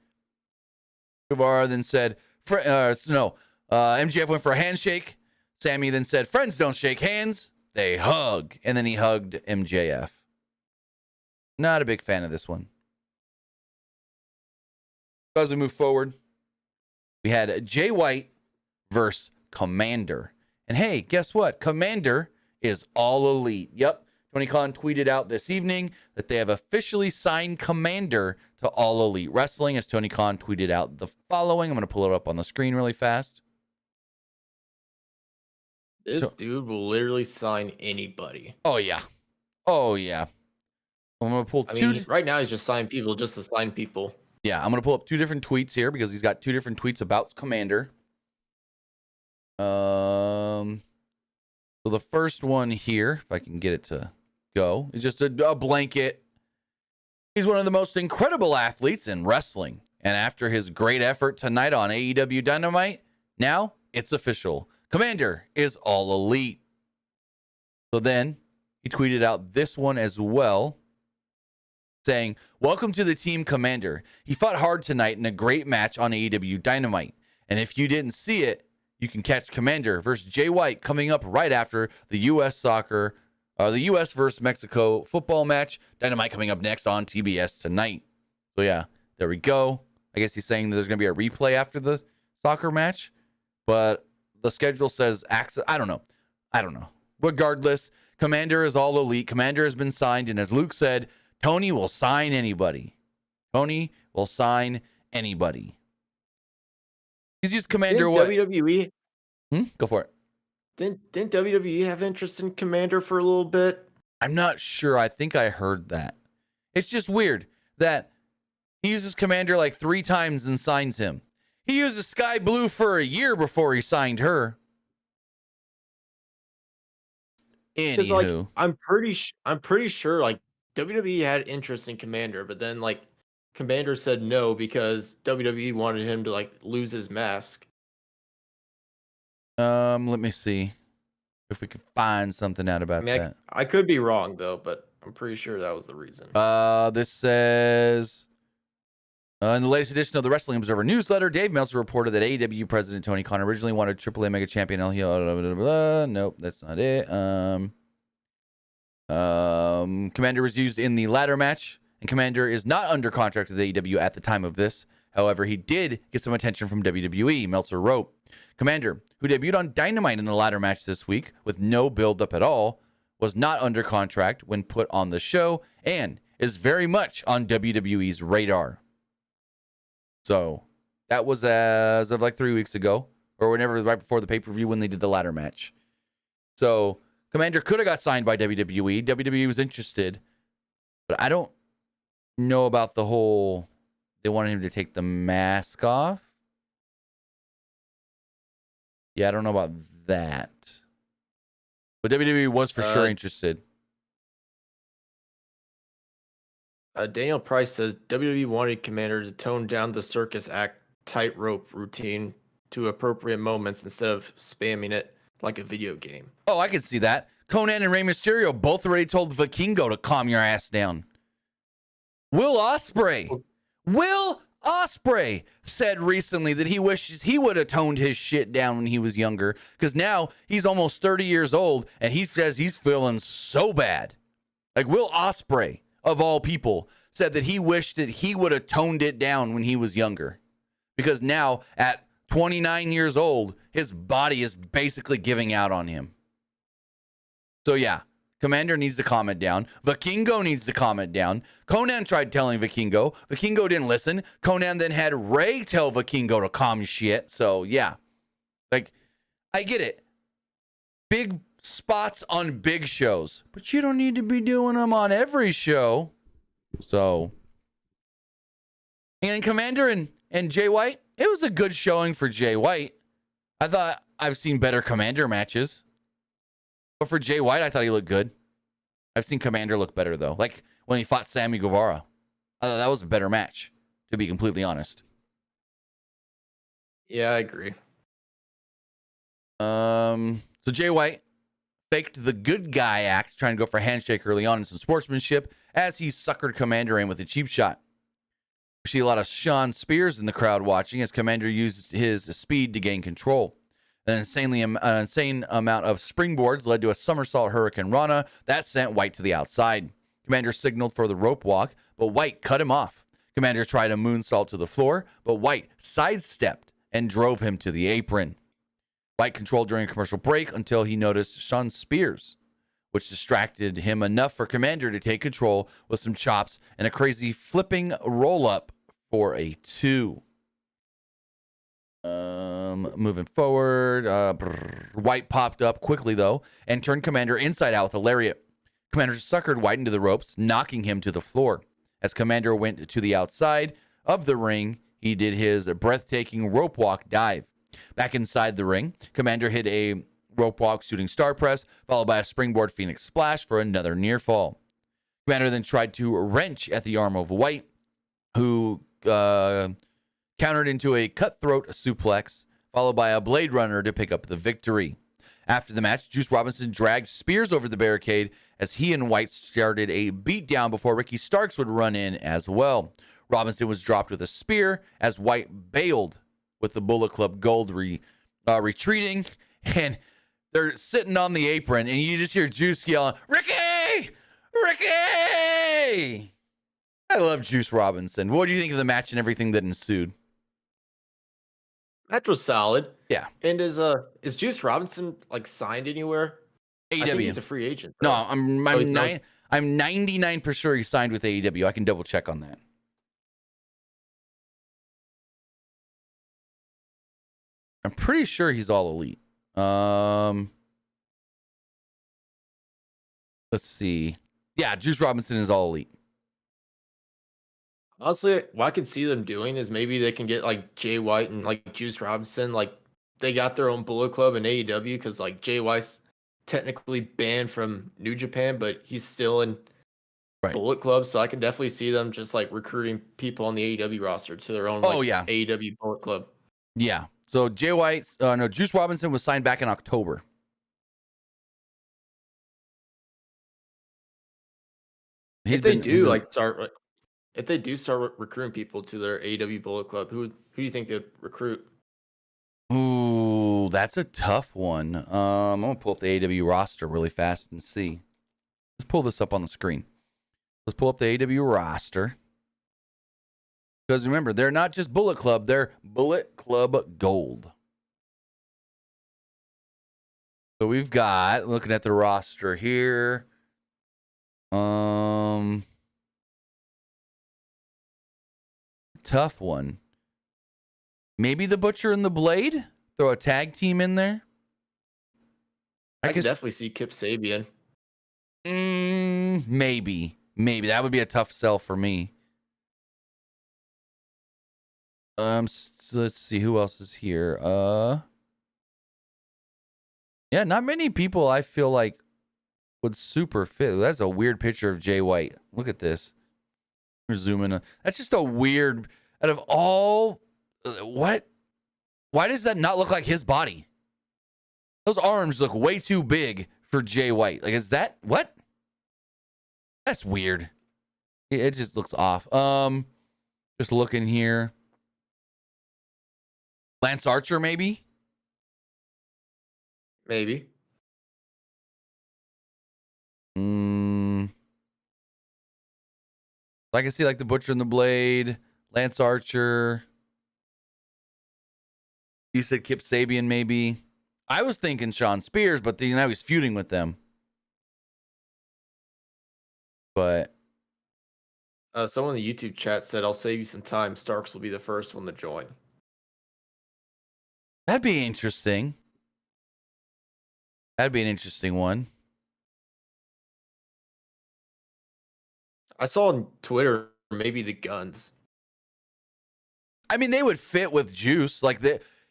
Guevara then said, MJF went for a handshake. Sammy then said, friends don't shake hands, they hug. And then he hugged MJF. Not a big fan of this one. As we move forward, we had Jay White versus Komander. And hey, guess what? Komander is all elite. Yep. Tony Khan tweeted out this evening that they have officially signed Komander to All Elite Wrestling, as Tony Khan tweeted out the following. I'm going to pull it up on the screen really fast. This dude will literally sign anybody. Oh, yeah. Oh, yeah. I'm going to pull right now he's just signing people just to sign people. Yeah, I'm going to pull up two different tweets here because he's got two different tweets about Komander. So the first one here, if I can get it to go, is just a blanket. He's one of the most incredible athletes in wrestling. And after his great effort tonight on AEW Dynamite, now it's official. Komander is all elite. So then he tweeted out this one as well, saying, welcome to the team, Komander. He fought hard tonight in a great match on AEW Dynamite. And if you didn't see it, you can catch Komander versus Jay White coming up right after the U.S. versus Mexico football match. Dynamite coming up next on TBS tonight. So yeah, there we go. I guess he's saying that there's going to be a replay after the soccer match, but the schedule says access. I don't know. Regardless, Komander is all elite. Komander has been signed, and as Luke said, Tony will sign anybody. Tony will sign anybody. He's used Komander. What? WWE? Go for it. Didn't WWE have interest in Komander for a little bit? I'm not sure. I think I heard that. It's just weird that he uses Komander like 3 times and signs him. He uses Sky Blue for a year before he signed her. Anywho, like, I'm pretty sure like WWE had interest in Komander, but then like Komander said no because WWE wanted him to like lose his mask. Let me see if we can find something out about that. I could be wrong though, but I'm pretty sure that was the reason. This says in the latest edition of the Wrestling Observer newsletter, Dave Meltzer reported that AEW President Tony Khan originally wanted AAA Mega Champion El Hijo. Nope, that's not it. Komander was used in the ladder match, and Komander is not under contract with AEW at the time of this. However, he did get some attention from WWE. Meltzer wrote, Komander, who debuted on Dynamite in the ladder match this week with no build-up at all, was not under contract when put on the show and is very much on WWE's radar. So that was as of like 3 weeks ago, or whenever, right before the pay-per-view when they did the ladder match. So Komander could have got signed by WWE. WWE was interested, but I don't know about the whole, they wanted him to take the mask off. Yeah, I don't know about that. But WWE was for sure interested. Daniel Price says WWE wanted Komander to tone down the circus act tightrope routine to appropriate moments instead of spamming it like a video game. Oh, I can see that. Conan and Rey Mysterio both already told Vikingo to calm your ass down. Will Ospreay said recently that he wishes he would have toned his shit down when he was younger, because now he's almost 30 years old and he says he's feeling so bad. Like Will Ospreay, of all people, said that he wished that he would have toned it down when he was younger, because now at 29 years old, his body is basically giving out on him. So yeah, Komander needs to calm it down. Vikingo needs to calm it down. Conan tried telling Vikingo. Vikingo didn't listen. Conan then had Ray tell Vikingo to calm your shit. So yeah, like, I get it. Big spots on big shows, but you don't need to be doing them on every show. So, and Komander and Jay White, it was a good showing for Jay White. I thought I've seen better Komander matches. But for Jay White, I thought he looked good. I've seen Komander look better, though. Like when he fought Sammy Guevara. I thought that was a better match, to be completely honest. Yeah, I agree. So Jay White faked the good guy act, trying to go for a handshake early on and some sportsmanship as he suckered Komander in with a cheap shot. We see a lot of Sean Spears in the crowd watching as Komander used his speed to gain control. An insane amount of springboards led to a somersault Hurricane Rana that sent White to the outside. Komander signaled for the rope walk, but White cut him off. Komander tried a moonsault to the floor, but White sidestepped and drove him to the apron. White controlled during a commercial break until he noticed Sean Spears, which distracted him enough for Komander to take control with some chops and a crazy flipping roll-up for a 2. Moving forward, White popped up quickly, though, and turned Komander inside out with a lariat. Komander suckered White into the ropes, knocking him to the floor. As Komander went to the outside of the ring, he did his breathtaking rope walk dive. Back inside the ring, Komander hit a rope walk shooting star press, followed by a springboard Phoenix splash for another near fall. Komander then tried to wrench at the arm of White, who countered into a cutthroat suplex, followed by a Blade Runner to pick up the victory. After the match, Juice Robinson dragged Spears over the barricade as he and White started a beatdown before Ricky Starks would run in as well. Robinson was dropped with a spear as White bailed with the Bullet Club Gold retreating, and they're sitting on the apron, and you just hear Juice yelling, "Ricky! Ricky!" I love Juice Robinson. What do you think of the match and everything that ensued? Match was solid. Yeah. And is Juice Robinson like signed anywhere? AEW. I think he's a free agent. No, Right? I'm 99% sure he signed with AEW. I can double check on that. I'm pretty sure he's all elite. Let's see. Yeah, Juice Robinson is all elite. Honestly, what I can see them doing is maybe they can get like Jay White and like Juice Robinson. Like they got their own Bullet Club in AEW because like Jay White's technically banned from New Japan, but he's still in Bullet Club. So I can definitely see them just like recruiting people on the AEW roster to their own AEW Bullet Club. Yeah. So Juice Robinson was signed back in October. If they do start recruiting people to their AEW Bullet Club, who do you think they'd recruit? Ooh, that's a tough one. I'm gonna pull up the AEW roster really fast and see. Let's pull this up on the screen. Let's pull up the AEW roster. Because remember, they're not just Bullet Club, they're Bullet Club Gold. So we've got, looking at the roster here. Tough one. Maybe the Butcher and the Blade? Throw a tag team in there? I could definitely see Kip Sabian. Maybe. That would be a tough sell for me. So let's see who else is here. Yeah, not many people I feel like would super fit. That's a weird picture of Jay White. Look at this. We're zooming in. That's just a weird. Out of all, what? Why does that not look like his body? Those arms look way too big for Jay White. Like, is that what? That's weird. It just looks off. Just looking here. Lance Archer, maybe? Maybe. I can see like the Butcher and the Blade, Lance Archer. You said Kip Sabian, maybe. I was thinking Sean Spears, but now he's feuding with them. But someone in the YouTube chat said, "I'll save you some time. Starks will be the first one to join." That'd be interesting. That'd be an interesting one. I saw on Twitter maybe the Guns. I mean, they would fit with Juice. Like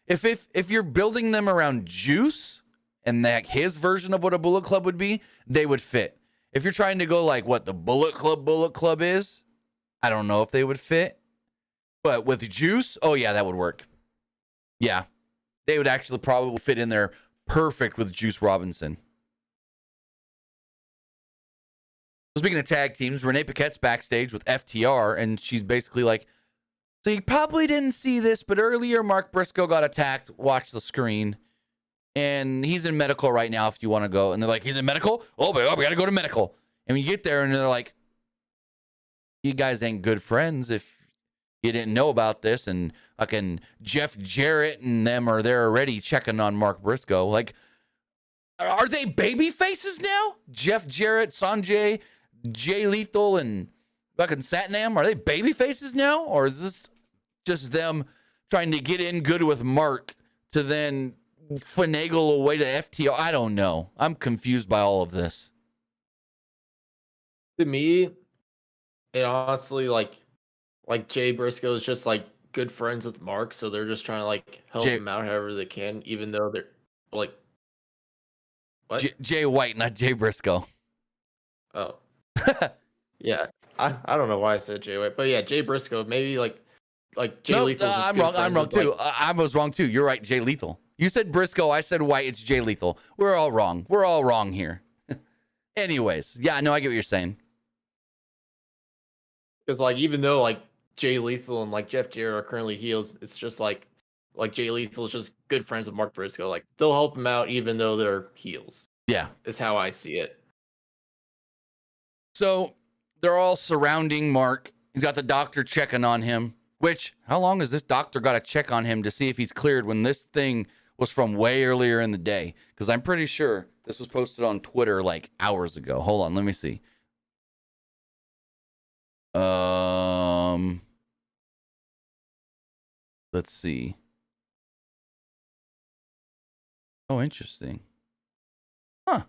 if you're building them around Juice and like his version of what a Bullet Club would be, they would fit. If you're trying to go like what the Bullet Club is, I don't know if they would fit. But with Juice, oh yeah, that would work. Yeah. They would actually probably fit in there perfect with Juice Robinson. Speaking of tag teams, Renee Paquette's backstage with FTR, and she's basically like, so you probably didn't see this, but earlier Mark Briscoe got attacked. Watch the screen. And he's in medical right now if you want to go. And they're like, he's in medical? Oh, we got to go to medical. And when you get there and they're like, you guys ain't good friends if you didn't know about this. And fucking Jeff Jarrett and them are there already checking on Mark Briscoe. Like, are they baby faces now? Jeff Jarrett, Sanjay, Jay Lethal, and fucking Satnam, are they baby faces now? Or is this just them trying to get in good with Mark to then finagle away to FTR? I don't know. I'm confused by all of this. To me, it honestly like Jay Briscoe is just like good friends with Mark, so they're just trying to like help him out however they can, even though they're like what? Jay White, not Jay Briscoe. Oh. Yeah. I don't know why I said Jay White, but yeah, Jay Briscoe, maybe like Jay Lethal. I'm wrong too. I was wrong too. You're right, Jay Lethal. You said Briscoe, I said White, it's Jay Lethal. We're all wrong. We're all wrong here. Anyways, yeah, no, I get what you're saying. Because like even though like Jay Lethal and like Jeff Jarrett are currently heels, it's just like Jay Lethal is just good friends with Mark Briscoe. Like they'll help him out even though they're heels. Yeah. Is how I see it. So they're all surrounding Mark. He's got the doctor checking on him, which how long has this doctor got to check on him to see if he's cleared when this thing was from way earlier in the day? Because I'm pretty sure this was posted on Twitter like hours ago. Hold on, let me see. Let's see. Oh, interesting. Huh.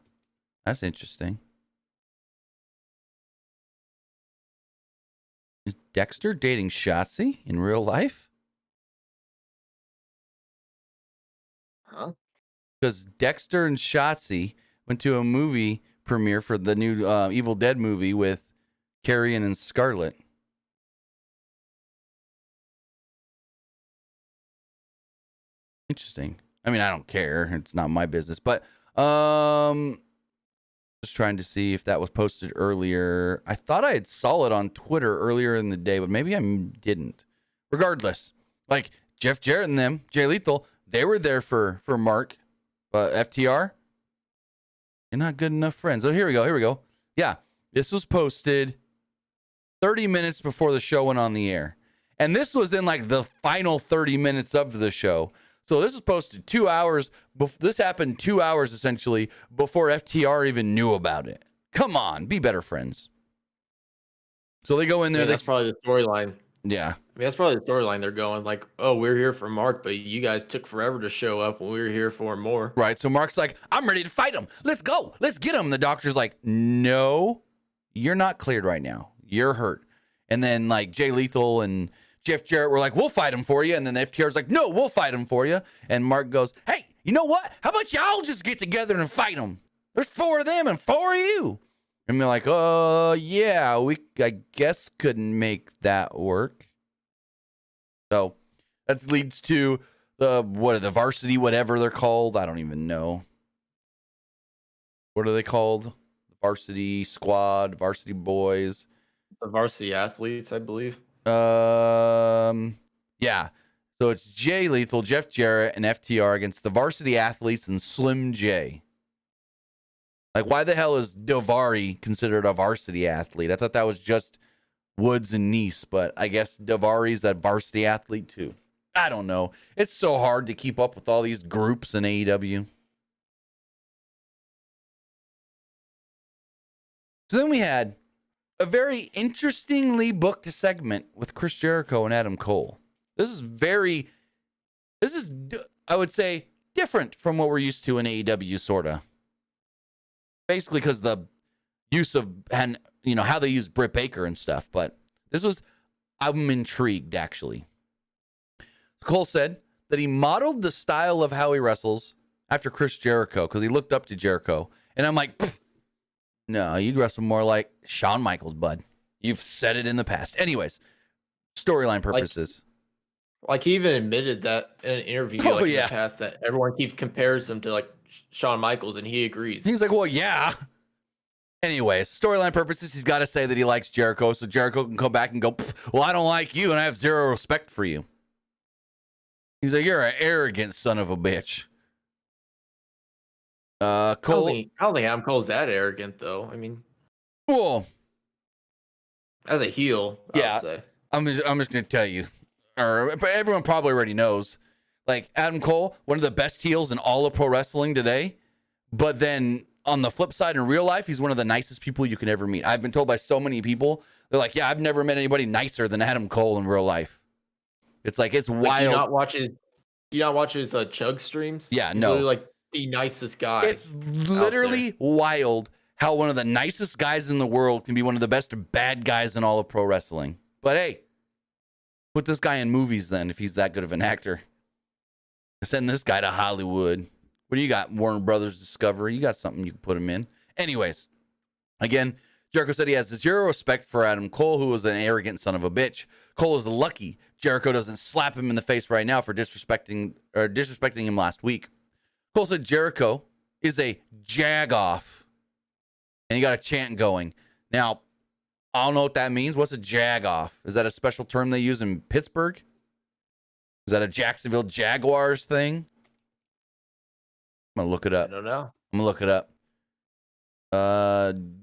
That's interesting. Is Dexter dating Shotzi in real life? Huh? Because Dexter and Shotzi went to a movie premiere for the new Evil Dead movie with Carrion and Scarlett. Interesting. I mean, I don't care. It's not my business. But just trying to see if that was posted earlier. I thought I had saw it on Twitter earlier in the day, but maybe I didn't. Regardless, like Jeff Jarrett and them, Jay Lethal, they were there for Mark. But FTR, you're not good enough friends. Oh, here we go. Yeah, this was posted 30 minutes before the show went on the air. And this was in like the final 30 minutes of the show. So this was posted 2 hours. This happened 2 hours essentially before FTR even knew about it. Come on, be better friends. So they go in there. Yeah, that's probably the storyline. Yeah. I mean, that's probably the storyline. They're going like, oh, we're here for Mark, but you guys took forever to show up when we were here for more. Right. So Mark's like, I'm ready to fight him. Let's go. Let's get him. The doctor's like, no, you're not cleared right now. You're hurt. And then like Jay Lethal and Jeff Jarrett were like, we'll fight him for you. And then FTR's like, no, we'll fight him for you. And Mark goes, hey, you know what? How about y'all just get together and fight him? There's 4 of them and 4 of you. And they're like, yeah, I guess couldn't make that work. So that leads to the varsity, whatever they're called. I don't even know. What are they called? The varsity squad, varsity boys. The varsity athletes, I believe. Yeah. So it's Jay Lethal, Jeff Jarrett, and FTR against the varsity athletes and Slim J. Like, why the hell is Daivari considered a varsity athlete? I thought that was just Woods and Nice, but I guess Daivari's a varsity athlete too. I don't know. It's so hard to keep up with all these groups in AEW. So then we had a very interestingly booked segment with Chris Jericho and Adam Cole. This is, I would say, different from what we're used to in AEW, sort of. Basically because the use of, and how they use Britt Baker and stuff. But I'm intrigued, actually. Cole said that he modeled the style of how he wrestles after Chris Jericho because he looked up to Jericho. And I'm like, no, you wrestle more like Shawn Michaels, bud. You've said it in the past. Anyways, storyline purposes. Like he even admitted that in an interview in the past that everyone keeps compares him to like Shawn Michaels, and he agrees. He's like, well, yeah. Anyways, storyline purposes, he's got to say that he likes Jericho, so Jericho can come back and go, well, I don't like you, and I have zero respect for you. He's like, you're an arrogant son of a bitch. Cole. I don't think Adam Cole's that arrogant, though. I mean, well, as a heel, I would say. I'm just gonna tell you, but everyone probably already knows. Like Adam Cole, one of the best heels in all of pro wrestling today. But then on the flip side, in real life, he's one of the nicest people you can ever meet. I've been told by so many people, they're like, yeah, I've never met anybody nicer than Adam Cole in real life. It's like, it's wild. Do you not watch his Chug streams? Yeah, he's literally like the nicest guy. It's literally wild how one of the nicest guys in the world can be one of the best bad guys in all of pro wrestling. But hey, put this guy in movies then if he's that good of an actor. Send this guy to Hollywood. What do you got? Warner Brothers Discovery. You got something you can put him in. Anyways, again, Jericho said he has zero respect for Adam Cole, who was an arrogant son of a bitch. Cole is lucky Jericho doesn't slap him in the face right now for disrespecting him last week. Cole said Jericho is a jag-off, and he got a chant going. Now, I don't know what that means. What's a jag-off? Is that a special term they use in Pittsburgh? Is that a Jacksonville Jaguars thing? I'm going to look it up. I don't know. I'm going to look it up.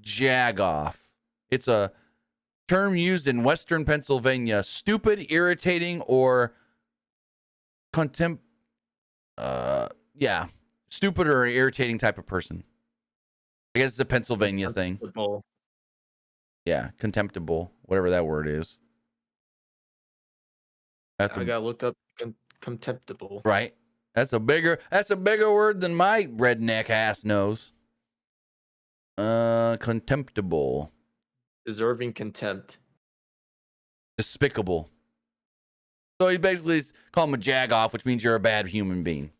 Jag-off. It's a term used in Western Pennsylvania. Stupid, irritating, or stupid or irritating type of person. I guess it's a Pennsylvania thing. Yeah, contemptible, whatever that word is. I gotta look up contemptible. Right. That's a bigger word than my redneck ass knows. Contemptible. Deserving contempt. Despicable. So he basically call him a jag-off, which means you're a bad human being.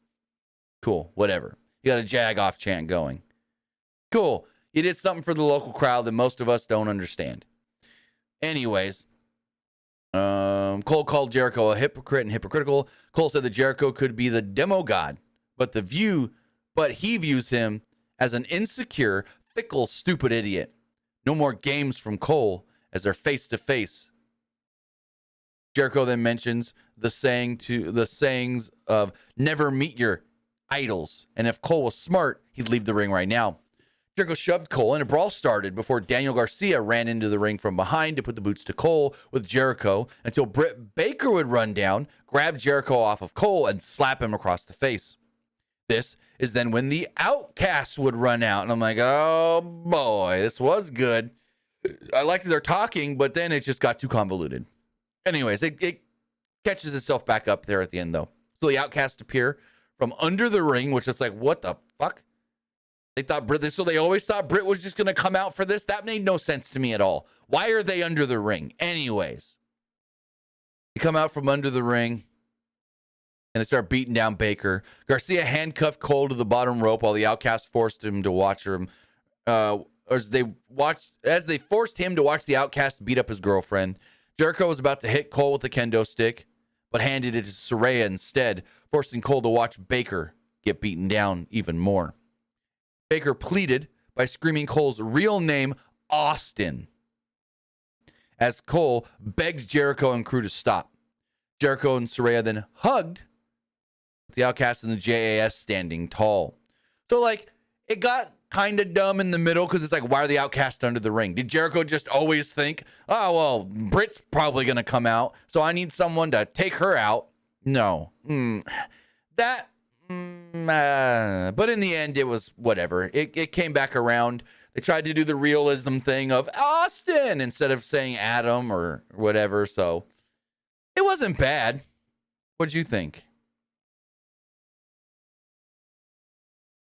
Cool, whatever. You got a jag-off chant going. Cool. You did something for the local crowd that most of us don't understand. Anyways, Cole called Jericho a hypocrite and hypocritical. Cole said that Jericho could be the demo god, but he views him as an insecure, fickle, stupid idiot. No more games from Cole as they're face to face. Jericho then mentions the sayings of never meet your idols, and if Cole was smart, he'd leave the ring right now. Jericho shoved Cole, and a brawl started before Daniel Garcia ran into the ring from behind to put the boots to Cole with Jericho until Britt Baker would run down, grab Jericho off of Cole, and slap him across the face. This is then when the Outcasts would run out, and I'm like, oh boy, this was good. I like that they're talking, but then it just got too convoluted. Anyways, it catches itself back up there at the end, though. So the Outcasts appear from under the ring, which is like, what the fuck? They always thought Britt was just going to come out for this? That made no sense to me at all. Why are they under the ring? Anyways, they come out from under the ring, and they start beating down Baker. Garcia handcuffed Cole to the bottom rope while the Outcasts forced him to watch him. As they forced him to watch the Outcast beat up his girlfriend. Jericho was about to hit Cole with the kendo stick, but handed it to Saraya instead, forcing Cole to watch Baker get beaten down even more. Baker pleaded by screaming Cole's real name, Austin, as Cole begged Jericho and crew to stop. Jericho and Saraya then hugged, with the Outcast and the JAS standing tall. So, like, it got kind of dumb in the middle because it's like, why are the Outcasts under the ring? Did Jericho just always think, oh, well, Britt's probably going to come out, so I need someone to take her out? No. But in the end, it was whatever. It came back around. They tried to do the realism thing of Austin instead of saying Adam or whatever. So it wasn't bad. What'd you think?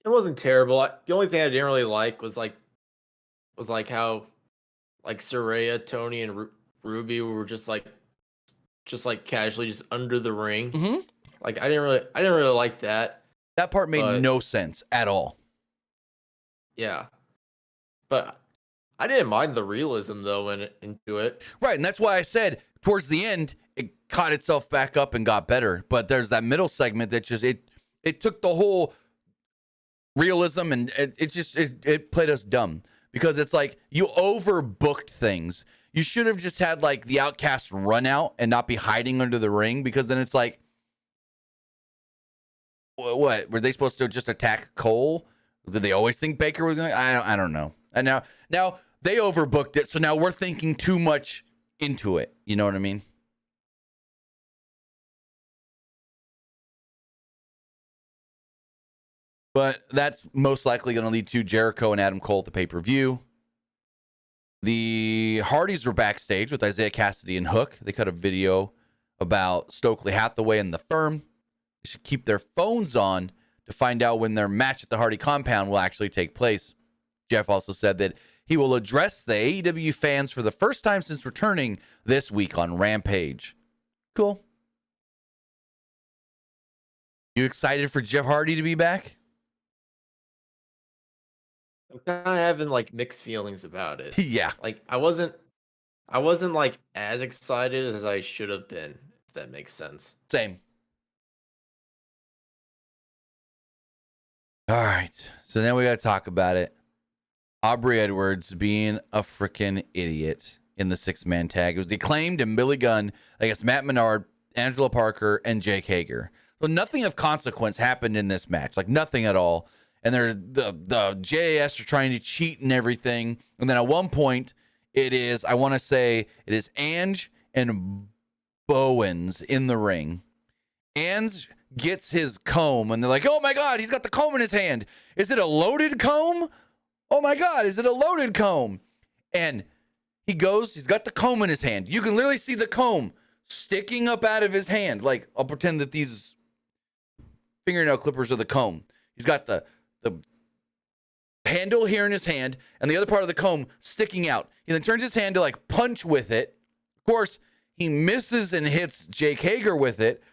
It wasn't terrible. The only thing I didn't really like was how like Saraya, Tony, and Ruby were just casually just under the ring. Mm-hmm. Like I didn't really like that. That part made no sense at all. Yeah. But I didn't mind the realism though into it. Right, and that's why I said towards the end it caught itself back up and got better. But there's that middle segment that just it took the whole realism and it played us dumb because it's like you overbooked things. You should have just had like the Outcast run out and not be hiding under the ring, because then it's like, what were they supposed to just attack Cole? Did they always think Baker was going? I don't know. And now they overbooked it, so now we're thinking too much into it. You know what I mean? But that's most likely going to lead to Jericho and Adam Cole at the pay-per-view. The Hardys were backstage with Isaiah Cassidy and Hook. They cut a video about Stokely Hathaway and the Firm. They should keep their phones on to find out when their match at the Hardy compound will actually take place. Jeff also said that he will address the AEW fans for the first time since returning this week on Rampage. Cool. You excited for Jeff Hardy to be back? I'm kind of having like mixed feelings about it. Yeah. Like I wasn't like as excited as I should have been, if that makes sense. Same. All right. So now we got to talk about it. Aubrey Edwards being a freaking idiot in the 6-man tag. It was the Acclaimed and Billy Gunn against Matt Menard, Angela Parker, and Jake Hager. So nothing of consequence happened in this match. Like nothing at all. And there's the JAS are trying to cheat and everything. And then at one point, I want to say it is Ange and Bowens in the ring. Ange gets his comb and they're like, oh my God, he's got the comb in his hand. Is it a loaded comb? Oh my God, is it a loaded comb? And he's got the comb in his hand. You can literally see the comb sticking up out of his hand. Like, I'll pretend that these fingernail clippers are the comb. He's got the handle here in his hand and the other part of the comb sticking out. He then turns his hand to like punch with it. Of course, he misses and hits Jake Hager with it.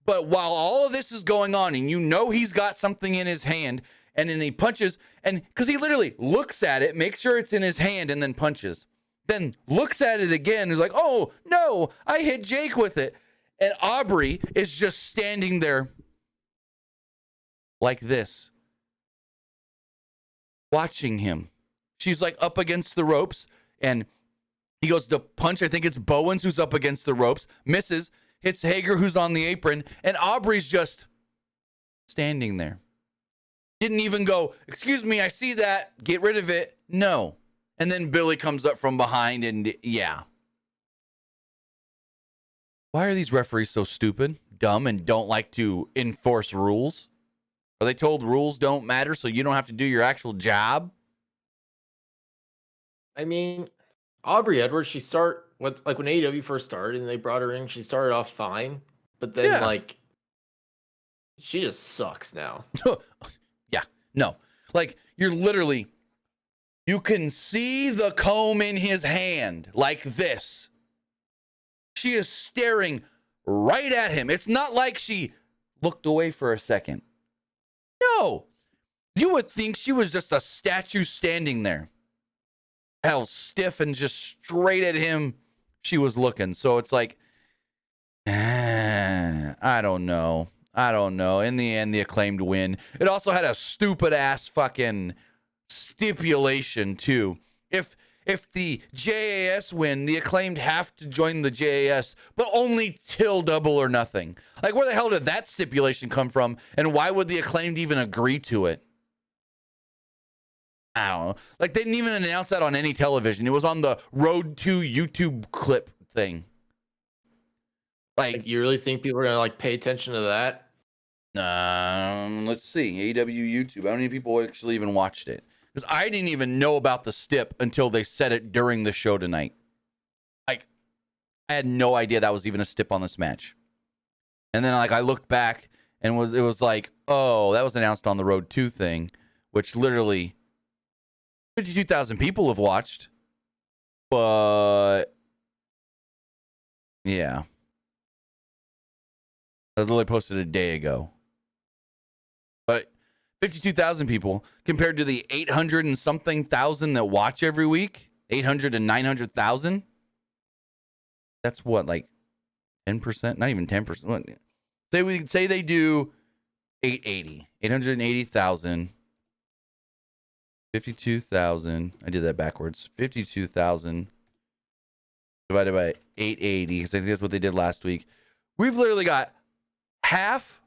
But while all of this is going on and you know he's got something in his hand, and then he punches, and because he literally looks at it, makes sure it's in his hand, and then punches. Then looks at it again, and is like, oh no, I hit Jake with it. And Aubrey is just standing there like this, watching him. She's like up against the ropes, and he goes to punch. I think it's Bowens who's up against the ropes, misses, hits Hager who's on the apron, and Aubrey's just standing there. Didn't even go, excuse me, I see that, get rid of it. No. And then Billy comes up from behind and yeah. Why are these referees so stupid, dumb, and don't like to enforce rules? Are they told rules don't matter so you don't have to do your actual job? I mean, Aubrey Edwards, when AEW first started and they brought her in, she started off fine, but then like she just sucks now. Yeah, no. Like you can see the comb in his hand like this. She is staring right at him. It's not like she looked away for a second. No. You would think she was just a statue standing there. Hell, stiff and just straight at him she was looking. So it's like, I don't know. In the end, the Acclaimed win. It also had a stupid ass fucking stipulation too. If the JAS win, the Acclaimed have to join the JAS, but only till Double or Nothing. Like, where the hell did that stipulation come from? And why would the Acclaimed even agree to it? I don't know. Like, they didn't even announce that on any television. It was on the Road to YouTube clip thing. Like, you really think people are gonna like pay attention to that? Let's see. AEW YouTube. How many people actually even watched it? Because I didn't even know about the stip until they said it during the show tonight. Like, I had no idea that was even a stip on this match. And then like I looked back and it was like, oh, that was announced on the Road 2 thing, which literally 52,000 people have watched. But yeah. That was literally posted a day ago. But 52,000 people compared to the 800 and something thousand that watch every week 800 to 900,000. That's what, like 10%? Not even 10%. Say they do 880,000. 52,000. I did that backwards. 52,000 divided by 880, because I think that's what they did last week. We've literally got half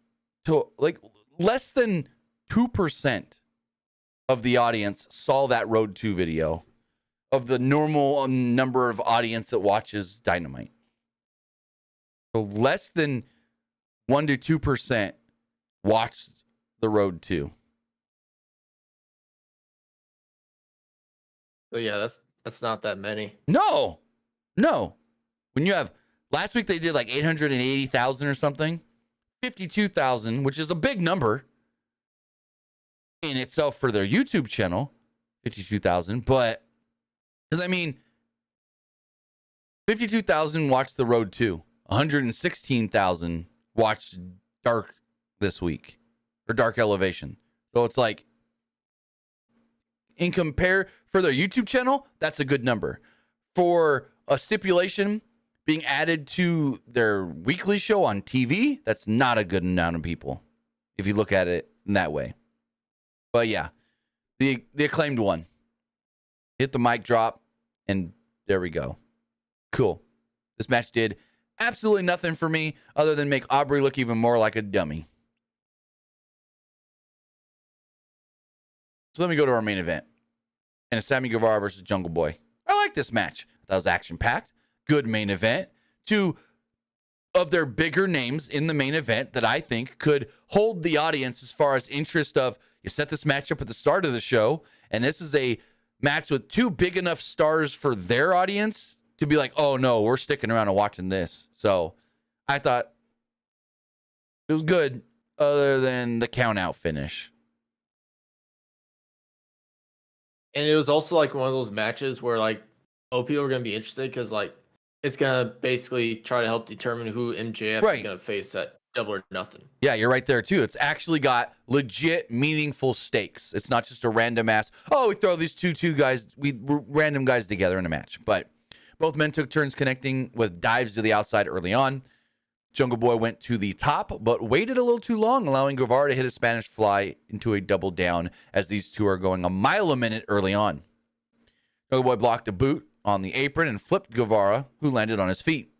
to like less than 2% of the audience saw that Road 2 video of the normal number of audience that watches Dynamite. So less than 1 to 2% watched the Road 2. So yeah, that's not that many. No. When you have last week they did like 880,000 or something, 52,000, which is a big number in itself for their YouTube channel, 52,000. But because I mean, 52,000 watched the Road 2, 116,000 watched Dark this week, or Dark Elevation. So it's like, in compare for their YouTube channel, that's a good number. For a stipulation being added to their weekly show on TV, that's not a good amount of people, if you look at it in that way. But yeah, the acclaimed one. Hit the mic drop, and there we go. Cool. This match did absolutely nothing for me other than make Aubrey look even more like a dummy. So let me go to our main event. And it's Sammy Guevara versus Jungle Boy. I like this match. That was action-packed. Good main event. Two of their bigger names in the main event that I think could hold the audience as far as interest of, you set this match up at the start of the show, and this is a match with two big enough stars for their audience to be like, oh no, we're sticking around and watching this. So I thought it was good other than the count-out finish. And it was also like one of those matches where like people are gonna be interested because like it's gonna basically try to help determine who MJF is gonna face at Double or Nothing. Yeah, you're right there too. It's actually got legit meaningful stakes. It's not just a random ass, oh, we throw these two guys, random guys together in a match. But both men took turns connecting with dives to the outside early on. Jungle Boy went to the top, but waited a little too long, allowing Guevara to hit a Spanish fly into a double down as these two are going a mile a minute early on. Jungle Boy blocked a boot on the apron and flipped Guevara, who landed on his feet.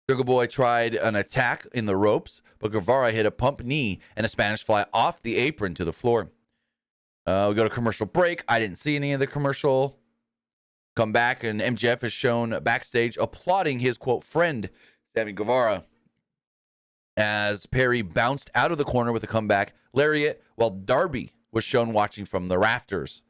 Jungle Boy tried an attack in the ropes, but Guevara hit a pump knee and a Spanish fly off the apron to the floor. We go to commercial break. I didn't see any of the commercial. Come back, and MJF is shown backstage applauding his, quote, friend, Sammy Guevara, as Perry bounced out of the corner with a comeback lariat, while Darby was shown watching from the rafters.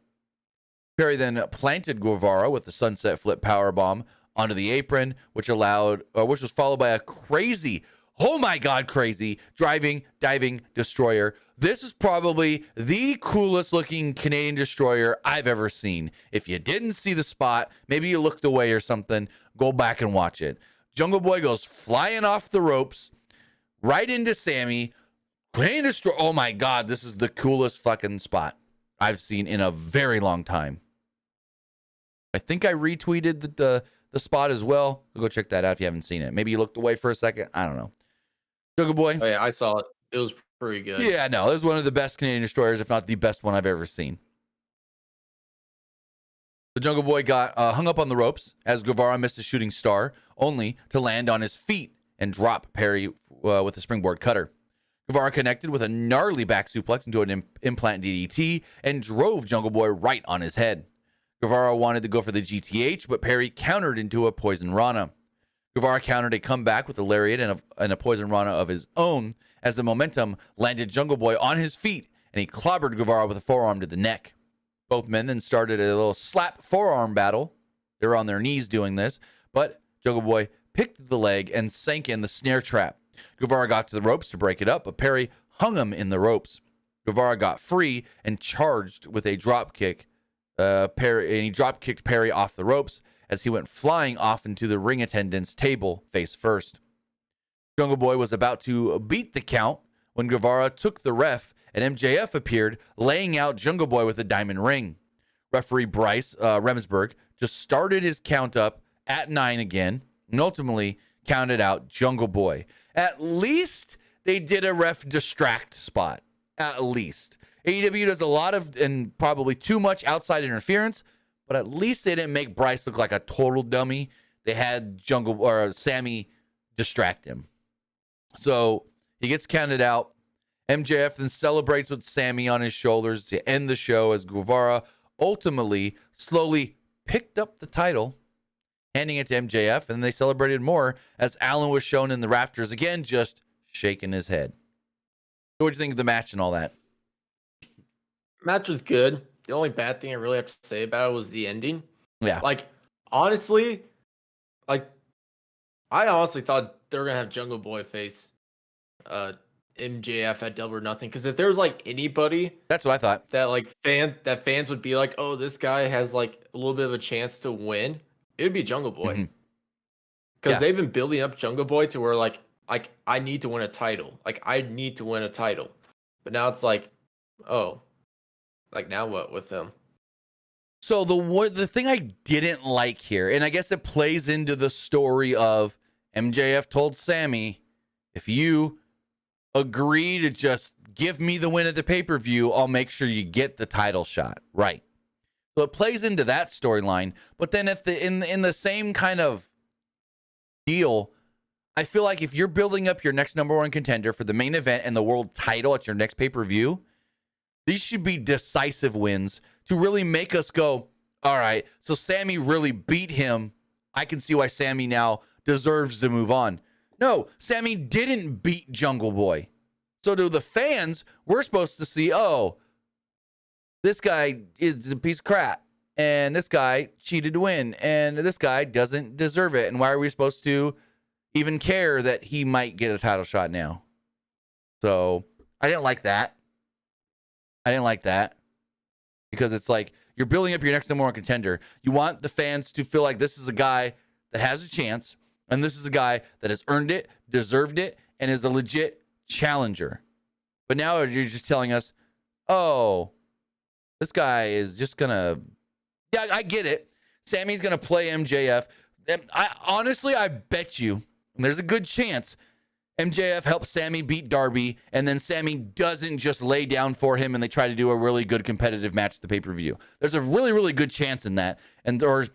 Perry then planted Guevara with the sunset flip powerbomb onto the apron, which was followed by a crazy, oh my god, crazy diving destroyer. This is probably the coolest looking Canadian destroyer I've ever seen. If you didn't see the spot, maybe you looked away or something, go back and watch it. Jungle Boy goes flying off the ropes right into Sammy. Canadian destroyer. Oh my god, this is the coolest fucking spot I've seen in a very long time. I think I retweeted the spot as well. Go check that out if you haven't seen it. Maybe you looked away for a second. I don't know. Jungle Boy. Oh yeah, I saw it. It was pretty good. Yeah, no, it was one of the best Canadian destroyers, if not the best one I've ever seen. The Jungle Boy got hung up on the ropes as Guevara missed a shooting star, only to land on his feet and drop Perry with a springboard cutter. Guevara connected with a gnarly back suplex into an implant DDT and drove Jungle Boy right on his head. Guevara wanted to go for the GTH, but Perry countered into a Poison Rana. Guevara countered a comeback with a lariat and a Poison Rana of his own as the momentum landed Jungle Boy on his feet, and he clobbered Guevara with a forearm to the neck. Both men then started a little slap forearm battle. They were on their knees doing this, but Jungle Boy picked the leg and sank in the snare trap. Guevara got to the ropes to break it up, but Perry hung him in the ropes. Guevara got free and charged with a drop kick. He drop kicked Perry off the ropes as he went flying off into the ring attendant's table face first. Jungle Boy was about to beat the count when Guevara took the ref and MJF appeared, laying out Jungle Boy with a diamond ring. referee Bryce Remsburg just started his count up at 9 again and ultimately counted out Jungle Boy. At least they did a ref distract spot. At least. AEW does a lot of, and probably too much outside interference, but at least they didn't make Bryce look like a total dummy. They had Sammy distract him. So he gets counted out. MJF then celebrates with Sammy on his shoulders to end the show as Guevara ultimately slowly picked up the title, handing it to MJF, and they celebrated more as Allen was shown in the rafters again, just shaking his head. So what'd you think of the match and all that? Match was good. The only bad thing I really have to say about it was the ending. Yeah. Like, honestly, I honestly thought they were gonna have Jungle Boy face MJF at Double or Nothing. Because if there was like anybody, that's what I thought, that fans would be like, oh, this guy has like a little bit of a chance to win, it would be Jungle Boy. Because they've been building up Jungle Boy to where like I need to win a title. Like I need to win a title. But now it's like, oh, like now what with them? So the thing I didn't like here, and I guess it plays into the story of MJF told Sammy, if you agree to just give me the win at the pay-per-view, I'll make sure you get the title shot. Right. So it plays into that storyline. But then in the same kind of deal, I feel like if you're building up your next number one contender for the main event and the world title at your next pay-per-view, these should be decisive wins to really make us go, all right, so Sammy really beat him. I can see why Sammy now deserves to move on. No, Sammy didn't beat Jungle Boy. So to the fans, we're supposed to see, oh, this guy is a piece of crap, and this guy cheated to win, and this guy doesn't deserve it. And why are we supposed to even care that he might get a title shot now? So I didn't like that. Because it's like you're building up your next number one contender. You want the fans to feel like this is a guy that has a chance, and this is a guy that has earned it, deserved it, and is a legit challenger. But now you're just telling us, oh, this guy is just gonna, yeah, I get it. Sammy's gonna play MJF. I bet you, and there's a good chance, MJF helps Sammy beat Darby, and then Sammy doesn't just lay down for him and they try to do a really good competitive match at the pay-per-view. There's a really, really good chance in that. Or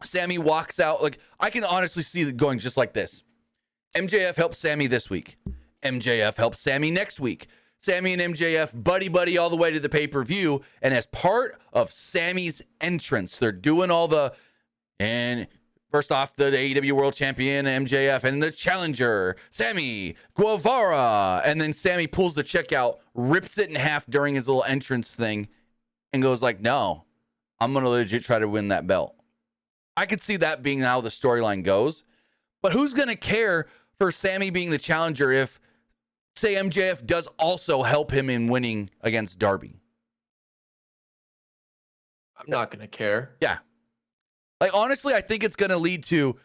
Sammy walks out. Like, I can honestly see it going just like this. MJF helps Sammy this week. MJF helps Sammy next week. Sammy and MJF buddy all the way to the pay-per-view, and as part of Sammy's entrance, they're doing all the, and first off, the AEW World Champion, MJF, and the challenger, Sammy Guevara. And then Sammy pulls the check out, rips it in half during his little entrance thing, and goes like, no, I'm going to legit try to win that belt. I could see that being how the storyline goes. But who's going to care for Sammy being the challenger if, say, MJF does also help him in winning against Darby? I'm not going to care. Yeah. Like, honestly, I think it's going to lead to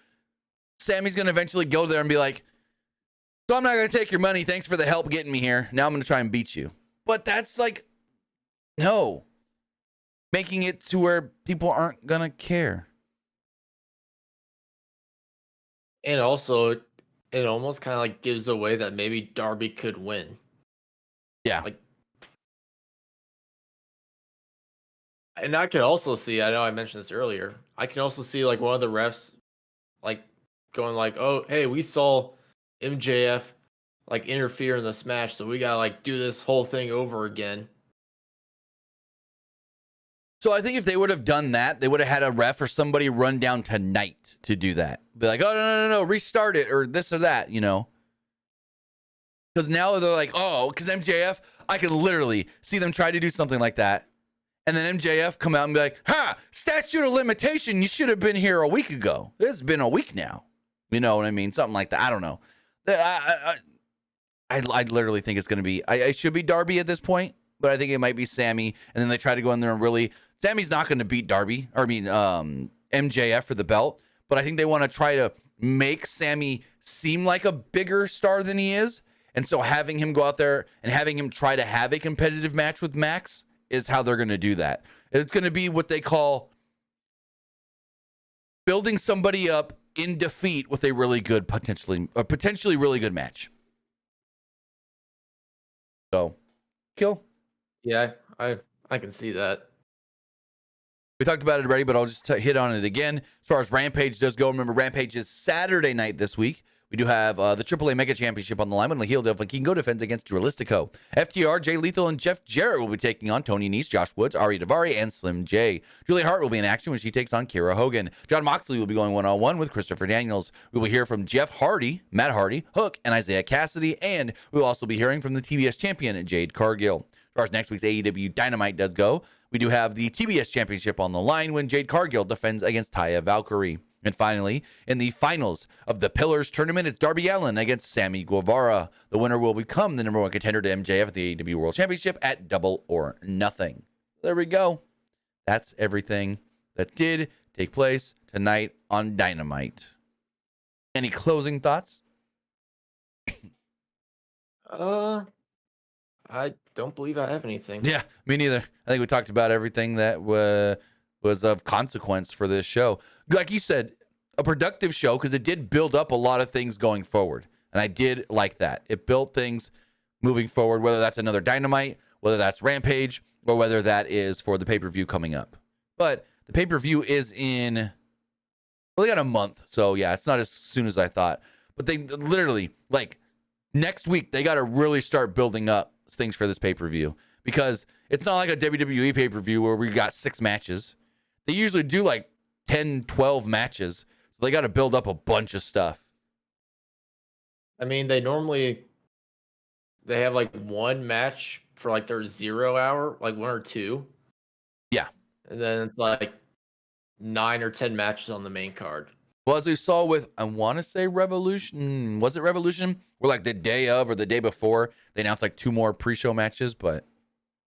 Sammy's going to eventually go there and be like, so I'm not going to take your money. Thanks for the help getting me here. Now I'm going to try and beat you. But that's like, no. Making it to where people aren't going to care. And also, it almost kind of like gives away that maybe Darby could win. Yeah. Like, and I could also see, I know I mentioned this earlier, I can also see like one of the refs like going like, oh, hey, we saw MJF like interfere in this match, so we gotta like do this whole thing over again. So I think if they would have done that, they would have had a ref or somebody run down tonight to do that. Be like, oh, no, restart it or this or that, you know? Because now they're like, oh, because MJF, I can literally see them try to do something like that. And then MJF come out and be like, ha, statute of limitation, you should have been here a week ago. It's been a week now. You know what I mean? Something like that. I don't know. I literally think it's going to be, it should be Darby at this point, but I think it might be Sammy. And then they try to go in there and really, Sammy's not going to beat Darby, or MJF for the belt, but I think they want to try to make Sammy seem like a bigger star than he is. And so having him go out there and having him try to have a competitive match with Max is how they're going to do that. It's going to be what they call building somebody up in defeat with a really good, potentially really good match. So, kill. Yeah, I can see that. We talked about it already, but I'll just hit on it again. As far as Rampage does go, remember, Rampage is Saturday night this week. We do have the AAA Mega Championship on the line when the heel Delvin Kingo defends against Duelistico. FTR, Jay Lethal, and Jeff Jarrett will be taking on Tony Nese, Josh Woods, Ari Daivari, and Slim J. Julia Hart will be in action when she takes on Kira Hogan. John Moxley will be going one-on-one with Christopher Daniels. We will hear from Jeff Hardy, Matt Hardy, Hook, and Isaiah Cassidy, and we will also be hearing from the TBS champion, Jade Cargill. As far as next week's AEW Dynamite does go, we do have the TBS Championship on the line when Jade Cargill defends against Taya Valkyrie. And finally, in the finals of the Pillars tournament, it's Darby Allin against Sammy Guevara. The winner will become the number one contender to MJF at the AEW World Championship at Double or Nothing. There we go. That's everything that did take place tonight on Dynamite. Any closing thoughts? I don't believe I have anything. Yeah, me neither. I think we talked about everything that was of consequence for this show. Like you said, a productive show because it did build up a lot of things going forward. And I did like that. It built things moving forward, whether that's another Dynamite, whether that's Rampage, or whether that is for the pay-per-view coming up. But the pay-per-view is in, well, they got a month. So, yeah, it's not as soon as I thought. But they literally, like, next week, they got to really start building up things for this pay-per-view. Because it's not like a WWE pay-per-view where we got 6 matches. They usually do, like, 10, 12 matches. So they got to build up a bunch of stuff. I mean, they have like one match for like their 0 hour, like 1 or 2. Yeah. And then it's like 9 or 10 matches on the main card. Well, as we saw with, I want to say Revolution. Was it Revolution? Where like the day of or the day before, they announced like 2 more pre-show matches, but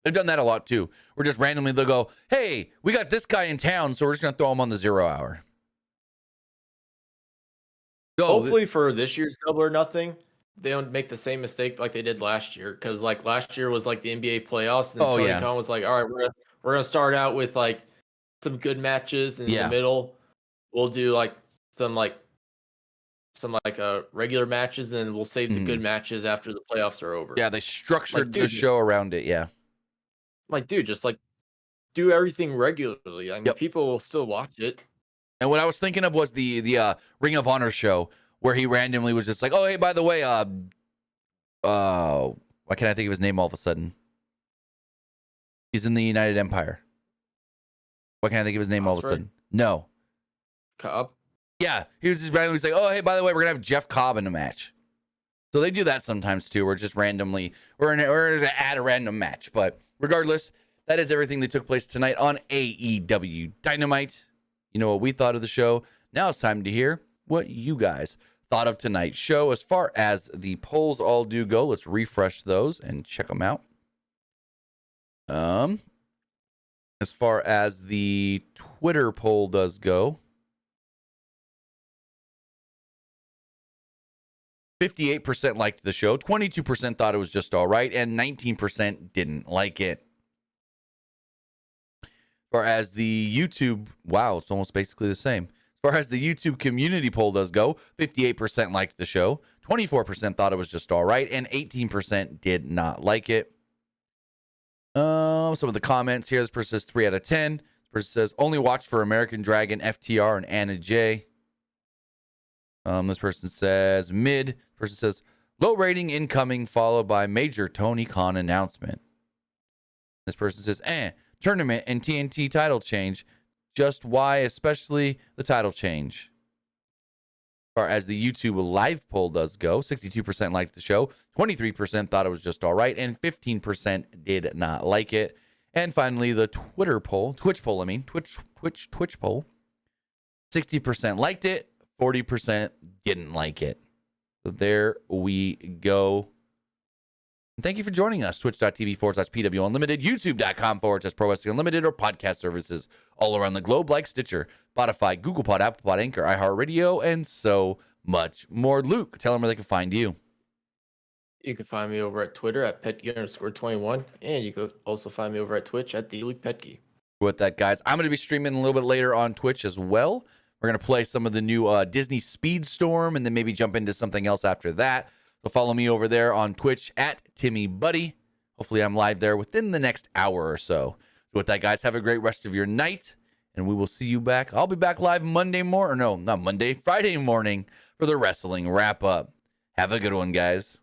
they've done that a lot too. We're just randomly, they'll go, hey, we got this guy in town, so we're just going to throw him on the 0 hour. Hopefully for this year's Double or Nothing, they don't make the same mistake like they did last year. Because like last year was like the NBA playoffs, and Tony Khan was like, all right, we're gonna start out with like some good matches, and in the middle, we'll do like some regular matches, and then we'll save the good matches after the playoffs are over. Yeah, they structured the show around it. Yeah. Like, dude, just like do everything regularly. I mean, people will still watch it. And what I was thinking of was the Ring of Honor show where he randomly was just like, oh, hey, by the way, why can't I think of his name all of a sudden? He's in the United Empire. Why can't I think of his name all of a sudden? No. Cobb? Yeah. He was just randomly like, oh, hey, by the way, we're going to have Jeff Cobb in a match. So they do that sometimes too. We're just randomly, we're going to add a random match. But regardless, that is everything that took place tonight on AEW Dynamite. You know what we thought of the show. Now it's time to hear what you guys thought of tonight's show. As far as the polls all do go, let's refresh those and check them out. As far as the Twitter poll does go, 58% liked the show, 22% thought it was just all right, and 19% didn't like it. As far as the YouTube, wow, it's almost basically the same. As far as the YouTube community poll does go, 58% liked the show, 24% thought it was just all right, and 18% did not like it. Some of the comments here, this person says 3 out of 10. This person says, only watched for American Dragon, FTR, and Anna J. This person says mid. This person says low rating incoming, followed by major Tony Khan announcement. This person says, tournament and TNT title change. Just why, especially the title change. As far as the YouTube live poll does go, 62% liked the show, 23% thought it was just all right, and 15% did not like it. And finally, the Twitch poll, 60% liked it, 40% didn't like it. So there we go. And thank you for joining us. Twitch.tv/PW Unlimited, YouTube.com/Pro Wrestling Unlimited, or podcast services all around the globe like Stitcher, Spotify, Google Pod, Apple Pod, Anchor, iHeartRadio, and so much more. Luke, tell them where they can find you. You can find me over at Twitter at petke_21, and you could also find me over at Twitch at TheLukePetke. With that, guys, I'm going to be streaming a little bit later on Twitch as well. We're going to play some of the new Disney Speedstorm and then maybe jump into something else after that. So follow me over there on Twitch at TimmyBuddy. Hopefully I'm live there within the next hour or so. So with that, guys, have a great rest of your night, and we will see you back. I'll be back live Monday morning. No, not Monday, Friday morning for the wrestling wrap-up. Have a good one, guys.